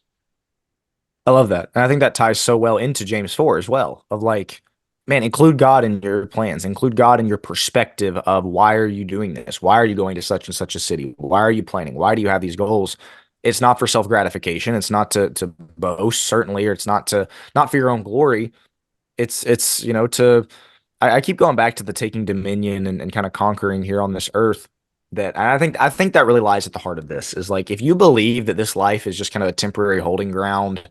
I love that. And I think that ties so well into James 4 as well, of like, man, include God in your plans, include God in your perspective of why are you doing this? Why are you going to such and such a city? Why are you planning? Why do you have these goals? It's not for self-gratification. It's not to boast, certainly, or it's not for your own glory. It's to I keep going back to the taking dominion and kind of conquering here on this earth. That I think that really lies at the heart of this is like if you believe that this life is just kind of a temporary holding ground,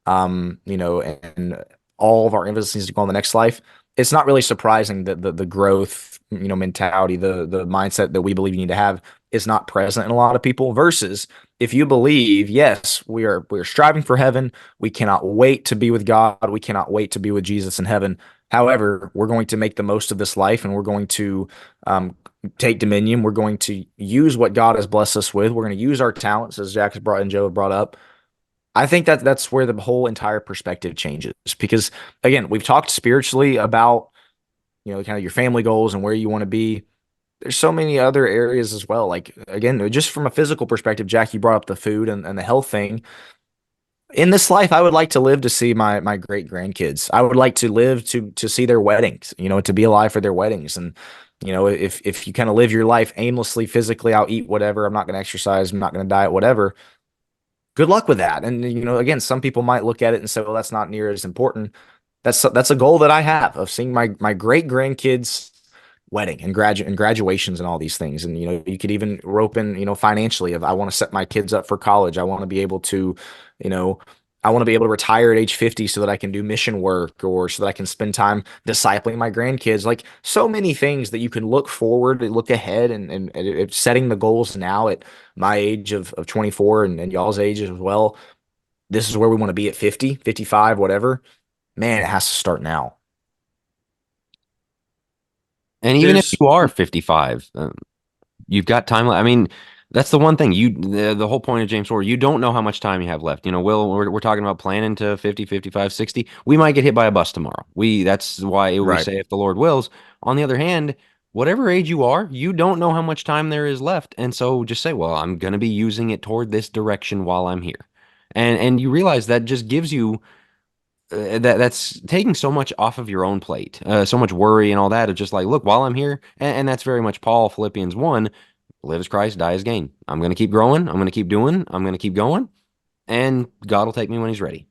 and all of our emphasis needs to go on the next life. It's not really surprising that the growth, mentality, the mindset that we believe you need to have is not present in a lot of people. Versus if you believe, yes, we're striving for heaven. We cannot wait to be with God. We cannot wait to be with Jesus in heaven. However, we're going to make the most of this life, and we're going to take dominion. We're going to use what God has blessed us with. We're going to use our talents, as Jack has brought and Joe have brought up. I think that that's where the whole entire perspective changes because again, we've talked spiritually about, kind of your family goals and where you want to be. There's so many other areas as well. Like again, just from a physical perspective, Jack, you brought up the food and the health thing. In this life, I would like to live to see my great grandkids. I would like to live to see their weddings, to be alive for their weddings. And, if you kind of live your life aimlessly, physically, I'll eat whatever, I'm not going to exercise, I'm not going to diet, whatever, good luck with that. And again, some people might look at it and say, well, that's not near as important. That's a goal that I have of seeing my great grandkids wedding and graduations and all these things. And you could even rope in, financially of I want to set my kids up for college. I want to be able to, you know, I want to be able to retire at age 50 so that I can do mission work or so that I can spend time discipling my grandkids. Like so many things that you can look forward and look ahead and setting the goals now at my age of 24 and y'all's age as well. This is where we want to be at 50, 55, whatever. Man, it has to start now. And even if There's you are 55, you've got time. I mean, that's the one thing the whole point of James 4, you don't know how much time you have left. Will, we're talking about planning to 50, 55, 60. We might get hit by a bus tomorrow. That's why we Right. say if the Lord wills. On the other hand, whatever age you are, you don't know how much time there is left. And so just say, well, I'm going to be using it toward this direction while I'm here. And you realize that just gives you that's taking so much off of your own plate, so much worry and all that of just like, look, while I'm here, and that's very much Paul, Philippians 1, live as Christ, die as gain. I'm going to keep growing. I'm going to keep doing. I'm going to keep going, and God will take me when He's ready.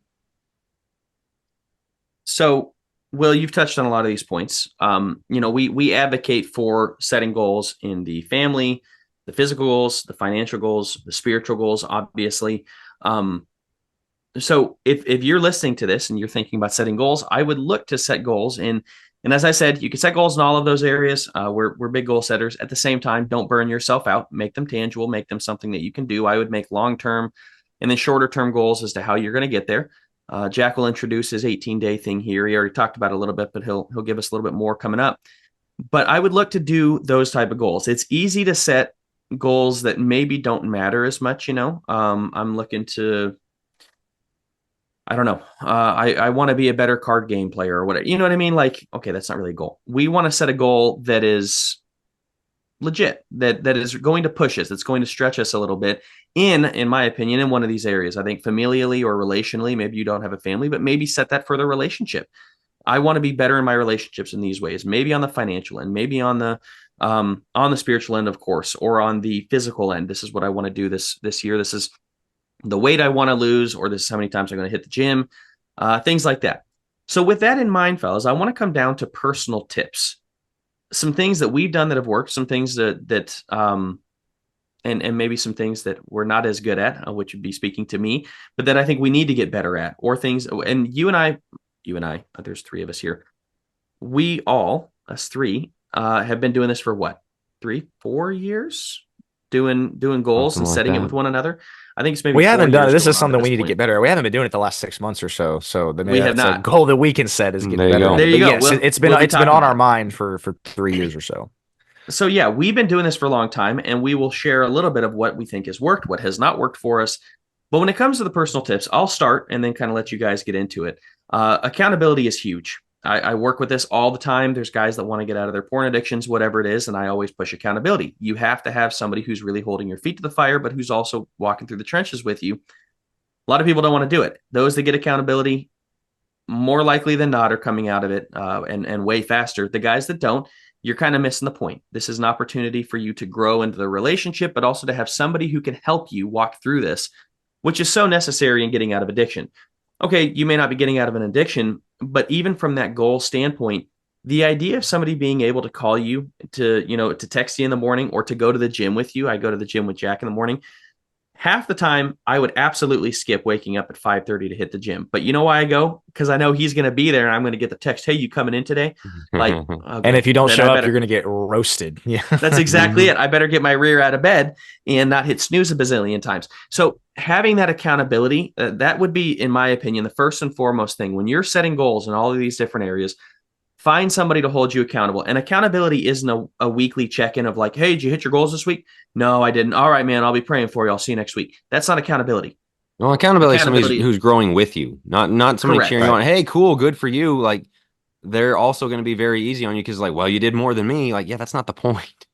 So, Will, you've touched on a lot of these points. We advocate for setting goals in the family, the physical goals, the financial goals, the spiritual goals, obviously. So if you're listening to this and you're thinking about setting goals, I would look to set goals in. And as I said, you can set goals in all of those areas. We're big goal setters. At the same time, don't burn yourself out. Make them tangible. Make them something that you can do. I would make long-term and then shorter-term goals as to how you're going to get there. Jack will introduce his 18-day thing here. He already talked about it a little bit, but he'll give us a little bit more coming up. But I would look to do those type of goals. It's easy to set goals that maybe don't matter as much. I'm looking to, I don't know. I want to be a better card game player or whatever. You know what I mean? Like, okay, that's not really a goal. We want to set a goal that is legit, that is going to push us, that's going to stretch us a little bit in my opinion, in one of these areas. I think familially or relationally, maybe you don't have a family, but maybe set that for the relationship. I want to be better in my relationships in these ways, maybe on the financial end, maybe on the spiritual end, of course, or on the physical end. This is what I want to do this year. This is the weight I want to lose, or this is how many times I'm going to hit the gym, things like that. So with that in mind, fellas, I want to come down to personal tips, some things that we've done that have worked, some things that and maybe some things that we're not as good at, which would be speaking to me, but that I think we need to get better at, or things. And you and I, there's three of us here. We all, us three, have been doing this for what, 3-4 years, doing goals and setting it with one another. I think it's maybe we haven't done it. This is going on something at we this need to point. get better at. We haven't been doing it the last 6 months or so. So maybe We have that's a not. goal that we can set is getting There you better. go. There you go. Yes, it's been on about our it. mind for 3 years or so. So yeah, we've been doing this for a long time, and we will share a little bit of what we think has worked, what has not worked for us. But when it comes to the personal tips, I'll start and then kind of let you guys get into it. Accountability is huge. I work with this all the time. There's guys that want to get out of their porn addictions, whatever it is, and I always push accountability. You have to have somebody who's really holding your feet to the fire, but who's also walking through the trenches with you. A lot of people don't want to do it. Those that get accountability, more likely than not, are coming out of it and way faster. The guys that don't, you're kind of missing the point. This is an opportunity for you to grow into the relationship, but also to have somebody who can help you walk through this, which is so necessary in getting out of addiction. Okay, you may not be getting out of an addiction, but even from that goal standpoint, the idea of somebody being able to call you, to text you in the morning, or to go to the gym with you. I go to the gym with Jack in the morning. Half the time, I would absolutely skip waking up at 5:30 to hit the gym. But you know why I go? Because I know he's going to be there, and I'm going to get the text, "Hey, you coming in today?" Like, okay, and if you don't show up, you're going to get roasted. Yeah, that's exactly it. I better get my rear out of bed and not hit snooze a bazillion times. So having that accountability, that would be, in my opinion, the first and foremost thing. When you're setting goals in all of these different areas, find somebody to hold you accountable. And accountability isn't a weekly check-in of like, "Hey, did you hit your goals this week?" "No, I didn't." "All right, man, I'll be praying for you. I'll see you next week." That's not accountability. Well, accountability is somebody who's growing with you, not somebody Correct. cheering you on. Hey, cool, good for you. Like, they're also going to be very easy on you because, like, well, you did more than me. Like, yeah, that's not the point.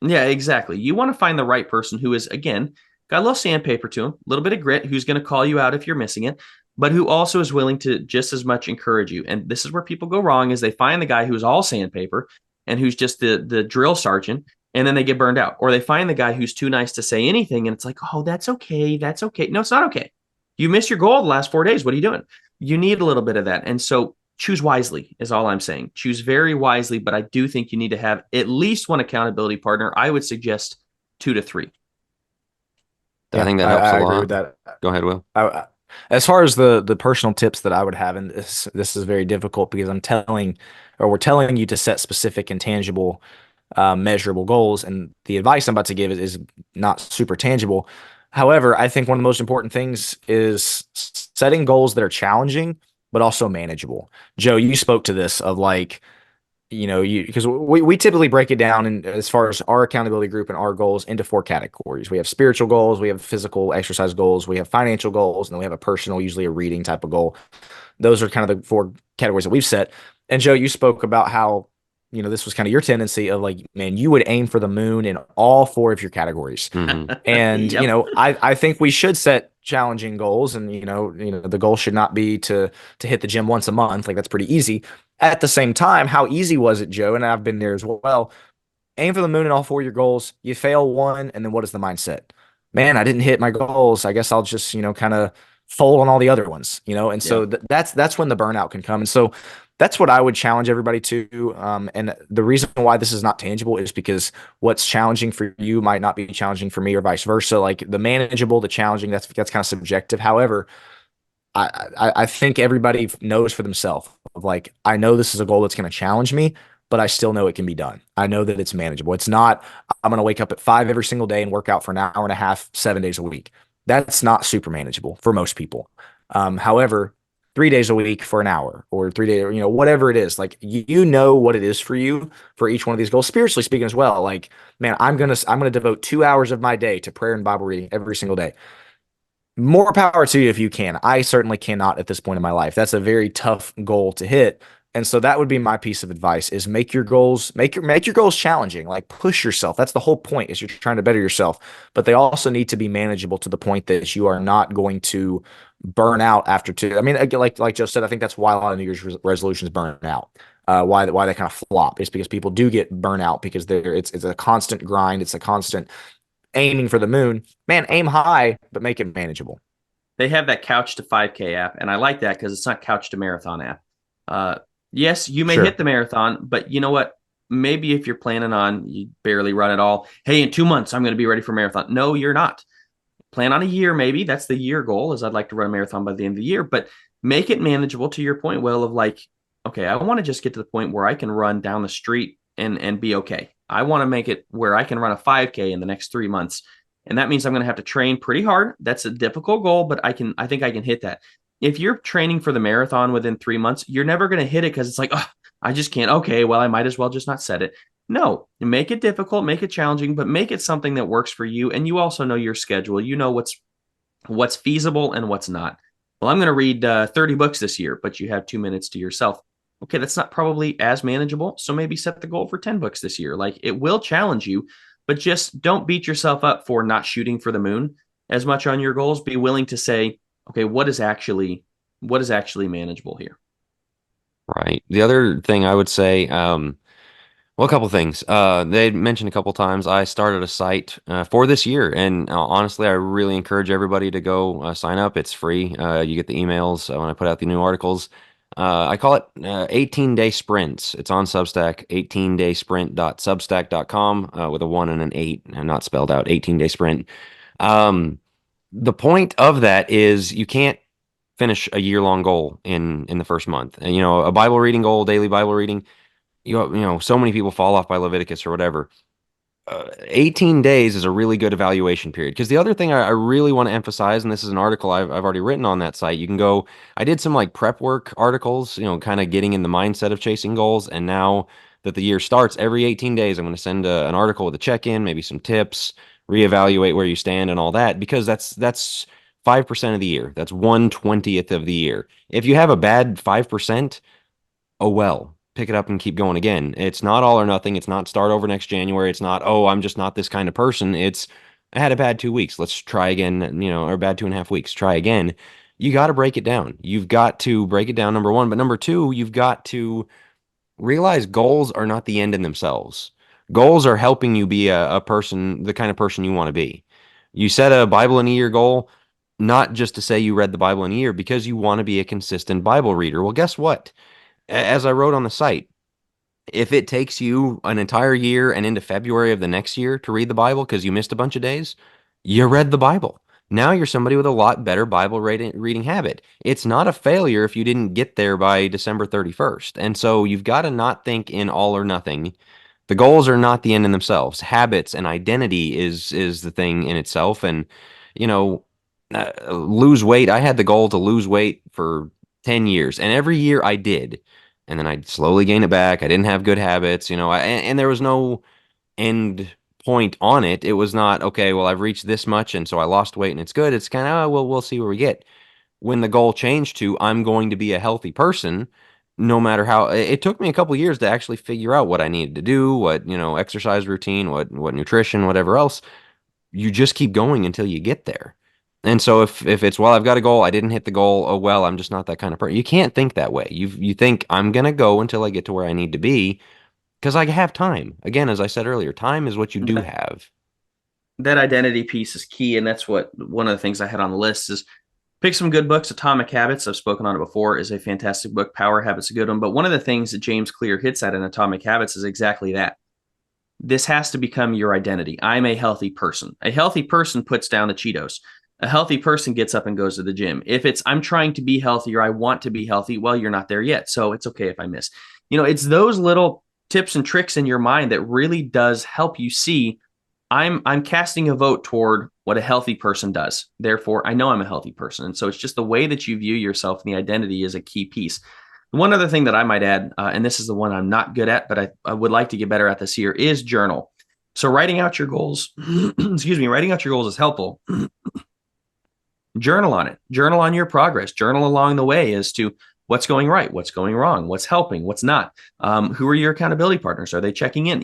Yeah, exactly. You want to find the right person who is, again, got a little sandpaper to him, a little bit of grit, who's going to call you out if you're missing it, but who also is willing to just as much encourage you. And this is where people go wrong, is they find the guy who's all sandpaper and who's just the drill sergeant, and then they get burned out. Or they find the guy who's too nice to say anything, and it's like, "Oh, that's okay. That's okay." No, it's not okay. You missed your goal the last 4 days. What are you doing? You need a little bit of that. And so choose wisely is all I'm saying. Choose very wisely, but I do think you need to have at least one accountability partner. I would suggest 2 to 3. I think that helps a lot. I agree with that. Go ahead, Will. As far as the personal tips that I would have, and this is very difficult because we're telling you to set specific and tangible, measurable goals, and the advice I'm about to give is not super tangible. However, I think one of the most important things is setting goals that are challenging but also manageable. Joe, you spoke to this of like, because we typically break it down in, as far as our accountability group and our goals, into 4 categories. We have spiritual goals, we have physical exercise goals, we have financial goals, and then we have a personal, usually a reading type of goal. Those are kind of the 4 categories that we've set. And Joe, you spoke about how, this was kind of your tendency of like, man, you would aim for the moon in all 4 of your categories. Mm-hmm. And, Yep. I think we should set challenging goals, and, the goal should not be to hit the gym once a month. Like, that's pretty easy. At the same time, how easy was it, Joe? And I've been there as well. Aim for the moon in all 4 of your goals. You fail one, and then what is the mindset? Man, I didn't hit my goals. I guess I'll just, kind of fold on all the other ones, And so that's when the burnout can come. And so that's what I would challenge everybody to. And the reason why this is not tangible is because what's challenging for you might not be challenging for me, or vice versa. Like the manageable, the challenging, that's kind of subjective. However, I think everybody knows for themselves. Like, I know this is a goal that's going to challenge me, but I still know it can be done. I know that it's manageable. It's not, I'm going to wake up at 5 every single day and work out for an hour and a half, 7 days a week. That's not super manageable for most people. However, 3 days a week for an hour, or 3 days, whatever it is, like, you know what it is for you for each one of these goals, spiritually speaking as well. Like, man, I'm gonna devote 2 hours of my day to prayer and Bible reading every single day. More power to you if you can. I certainly cannot at this point in my life. That's a very tough goal to hit. And so that would be my piece of advice: is make your goals, make your goals challenging. Like, push yourself. That's the whole point, is you're trying to better yourself. But they also need to be manageable to the point that you are not going to burn out after two. I mean, again, like Joe said, I think that's why a lot of New Year's resolutions burn out. Why they kind of flop is because people do get burnt out, because it's a constant grind. It's a constant aiming for the moon. Man, aim high, but make it manageable. They have that Couch to 5K app, and I like that because it's not Couch to Marathon app. Yes, you may Sure. hit the marathon, but you know what? Maybe if you're planning on, you barely run at all. Hey, in 2 months, I'm going to be ready for marathon. No, you're not. Plan on a year, maybe. That's the year goal, is I'd like to run a marathon by the end of the year, but make it manageable to your point, Will, of like, okay, I want to just get to the point where I can run down the street and be okay. I want to make it where I can run a 5K in the next 3 months. And that means I'm going to have to train pretty hard. That's a difficult goal, but I think I can hit that. If you're training for the marathon within 3 months, you're never going to hit it because it's like, oh, I just can't. Okay, well, I might as well just not set it. No, make it difficult, make it challenging, but make it something that works for you. And you also know your schedule. You know what's feasible and what's not. Well, I'm going to read 30 books this year, but you have 2 minutes to yourself. Okay, that's not probably as manageable. So maybe set the goal for 10 books this year. Like, it will challenge you, but just don't beat yourself up for not shooting for the moon as much on your goals. Be willing to say, okay, what is actually manageable here? Right. The other thing I would say, well, a couple things. They mentioned a couple times I started a site for this year, and honestly, I really encourage everybody to go sign up. It's free. You get the emails when I put out the new articles. I call it 18-day sprints. It's on Substack, 18daysprint.substack.com with a 1 and an 8, and not spelled out, 18-day sprint. The point of that is you can't finish a year-long goal in the first month. And, a Bible reading goal, daily Bible reading, so many people fall off by Leviticus or whatever. 18 days is a really good evaluation period. Because the other thing I really want to emphasize, and this is an article I've already written on that site, you can go, I did some like prep work articles, kind of getting in the mindset of chasing goals. And now that the year starts, every 18 days, I'm going to send an article with a check-in, maybe some tips, reevaluate where you stand and all that, because that's 5% of the year. That's 1/20th of the year. If you have a bad 5%, oh well, pick it up and keep going again. It's not all or nothing. It's not start over next January. It's not, oh, I'm just not this kind of person. It's, I had a bad 2 weeks. Let's try again, or bad 2.5 weeks. Try again. You got to break it down. You've got to break it down, number one. But number two, you've got to realize goals are not the end in themselves. Goals are helping you be a person, the kind of person you want to be. You set a Bible in a year goal, not just to say you read the Bible in a year, because you want to be a consistent Bible reader. Well, guess what? As I wrote on the site, if it takes you an entire year and into February of the next year to read the Bible because you missed a bunch of days, you read the Bible. Now you're somebody with a lot better Bible reading habit. It's not a failure if you didn't get there by December 31st. And so you've got to not think in all or nothing. The goals are not the end in themselves. Habits and identity is the thing in itself. And, you know, lose weight. I had the goal to lose weight for 10 years, and every year I did. And then I'd slowly gain it back. I didn't have good habits, and there was no end point on it. It was not, okay, well, I've reached this much, and so I lost weight and it's good. It's kind of, oh, well, we'll see where we get. When the goal changed to, I'm going to be a healthy person, no matter how, it took me a couple years to actually figure out what I needed to do, what, exercise routine, what nutrition, whatever else. You just keep going until you get there. And so if it's, well, I've got a goal, I didn't hit the goal, oh well, I'm just not that kind of person. You can't think that way. You think I'm gonna go until I get to where I need to be because I have time. Again, as I said earlier, time is what you do have. That identity piece is key, and that's what one of the things I had on the list is pick some good books. Atomic Habits, I've spoken on it before, is a fantastic book. Power Habits, a good one. But one of the things that James Clear hits at in Atomic Habits is exactly that. This has to become your identity. I'm a healthy person. A healthy person puts down the Cheetos. A healthy person gets up and goes to the gym. If it's I'm trying to be healthy or I want to be healthy, well, you're not there yet. So it's okay if I miss. It's those little tips and tricks in your mind that really does help you see I'm casting a vote toward what a healthy person does. Therefore, I know I'm a healthy person. And so it's just the way that you view yourself, and the identity is a key piece. One other thing that I might add, and this is the one I'm not good at, but I would like to get better at this year, is journal. So writing out your goals, writing out your goals is helpful. Journal on it. Journal on your progress. Journal along the way as to what's going right, what's going wrong, what's helping, what's not. Who are your accountability partners? Are they checking in?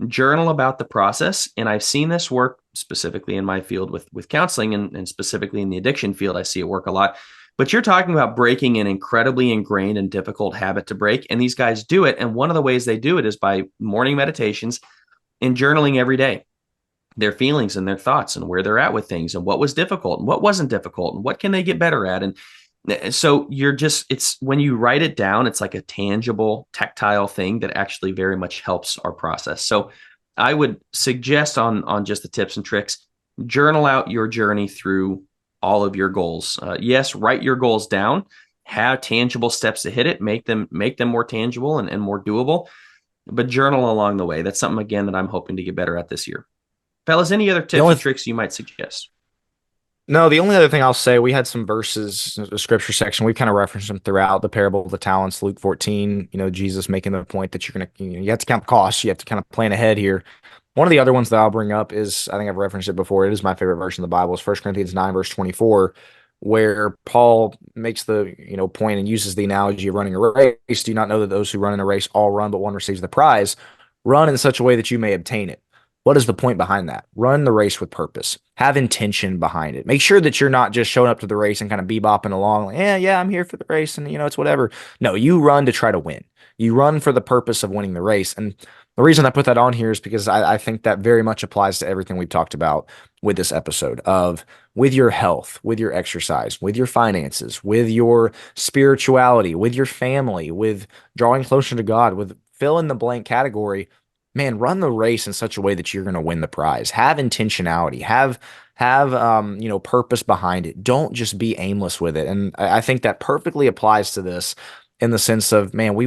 Journal about the process. And I've seen this work specifically in my field with counseling and specifically in the addiction field. I see it work a lot. But you're talking about breaking an incredibly ingrained and difficult habit to break. And these guys do it. And one of the ways they do it is by morning meditations and journaling every day, their feelings and their thoughts and where they're at with things and what was difficult and what wasn't difficult and what can they get better at. And so it's when you write it down, it's like a tangible, tactile thing that actually very much helps our process. So I would suggest on just the tips and tricks, journal out your journey through all of your goals. Yes, write your goals down, have tangible steps to hit it, make them more tangible and more doable, but journal along the way. That's something, again, that I'm hoping to get better at this year. Fellas, any other tips and tricks you might suggest? No, the only other thing I'll say, we had some verses, the scripture section. We've kind of referenced them throughout the parable of the talents, Luke 14, Jesus making the point that you have to count the costs. You have to kind of plan ahead here. One of the other ones that I'll bring up is, I think I've referenced it before. It is my favorite verse in the Bible. Is 1 Corinthians 9, verse 24, where Paul makes the, point and uses the analogy of running a race. Do you not know that those who run in a race all run, but one receives the prize? Run in such a way that you may obtain it. What is the point behind that? Run the race with purpose. Have intention behind it. Make sure that you're not just showing up to the race and kind of bebopping along. Like, yeah, I'm here for the race and, it's whatever. No, you run to try to win. You run for the purpose of winning the race. And the reason I put that on here is because I think that very much applies to everything we've talked about with this episode with your health, with your exercise, with your finances, with your spirituality, with your family, with drawing closer to God, with fill in the blank category. Man, run the race in such a way that you're going to win the prize. Have intentionality. Have purpose behind it. Don't just be aimless with it. And I think that perfectly applies to this in the sense of, man, we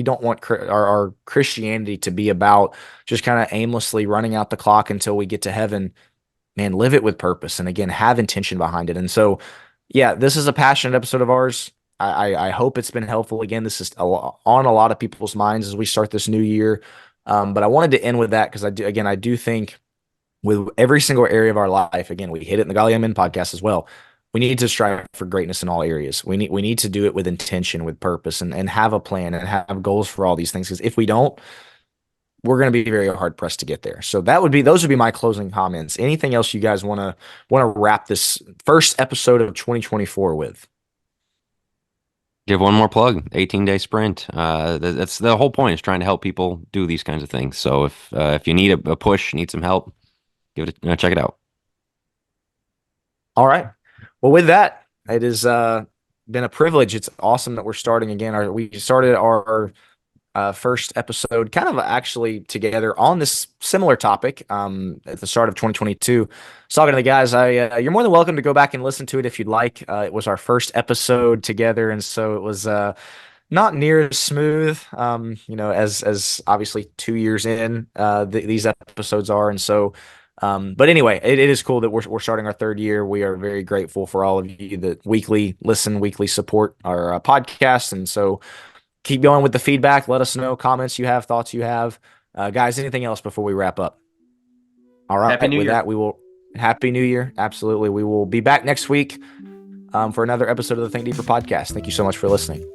don't want our Christianity to be about just kind of aimlessly running out the clock until we get to heaven. Man, live it with purpose. And again, have intention behind it. And so, yeah, this is a passionate episode of ours. I hope it's been helpful. Again, this is on a lot of people's minds as we start this new year. But I wanted to end with that because I do think with every single area of our life, again, we hit it in the Golly Amen podcast as well. We need to strive for greatness in all areas. We need to do it with intention, with purpose, and have a plan and have goals for all these things. Because if we don't, we're going to be very hard pressed to get there. So those would be my closing comments. Anything else you guys want to wrap this first episode of 2024 with? Give one more plug, 18-day sprint. That's the whole point, is trying to help people do these kinds of things. So if you need a push, need some help, check it out. All right. Well, with that, it has been a privilege. It's awesome that we're starting again. We started our first episode kind of actually together on this similar topic at the start of 2022. Talking to the guys, you're more than welcome to go back and listen to it if you'd like. It was our first episode together, and so it was not near as smooth, as obviously 2 years in these episodes are, and so. But anyway, it is cool that we're starting our third year. We are very grateful for all of you that weekly support our podcast, and so. Keep going with the feedback. Let us know comments you have, thoughts you have. Guys, anything else before we wrap up? All right. Happy New Year. That, Happy New Year. Absolutely. We will be back next week for another episode of the Think Deeper podcast. Thank you so much for listening.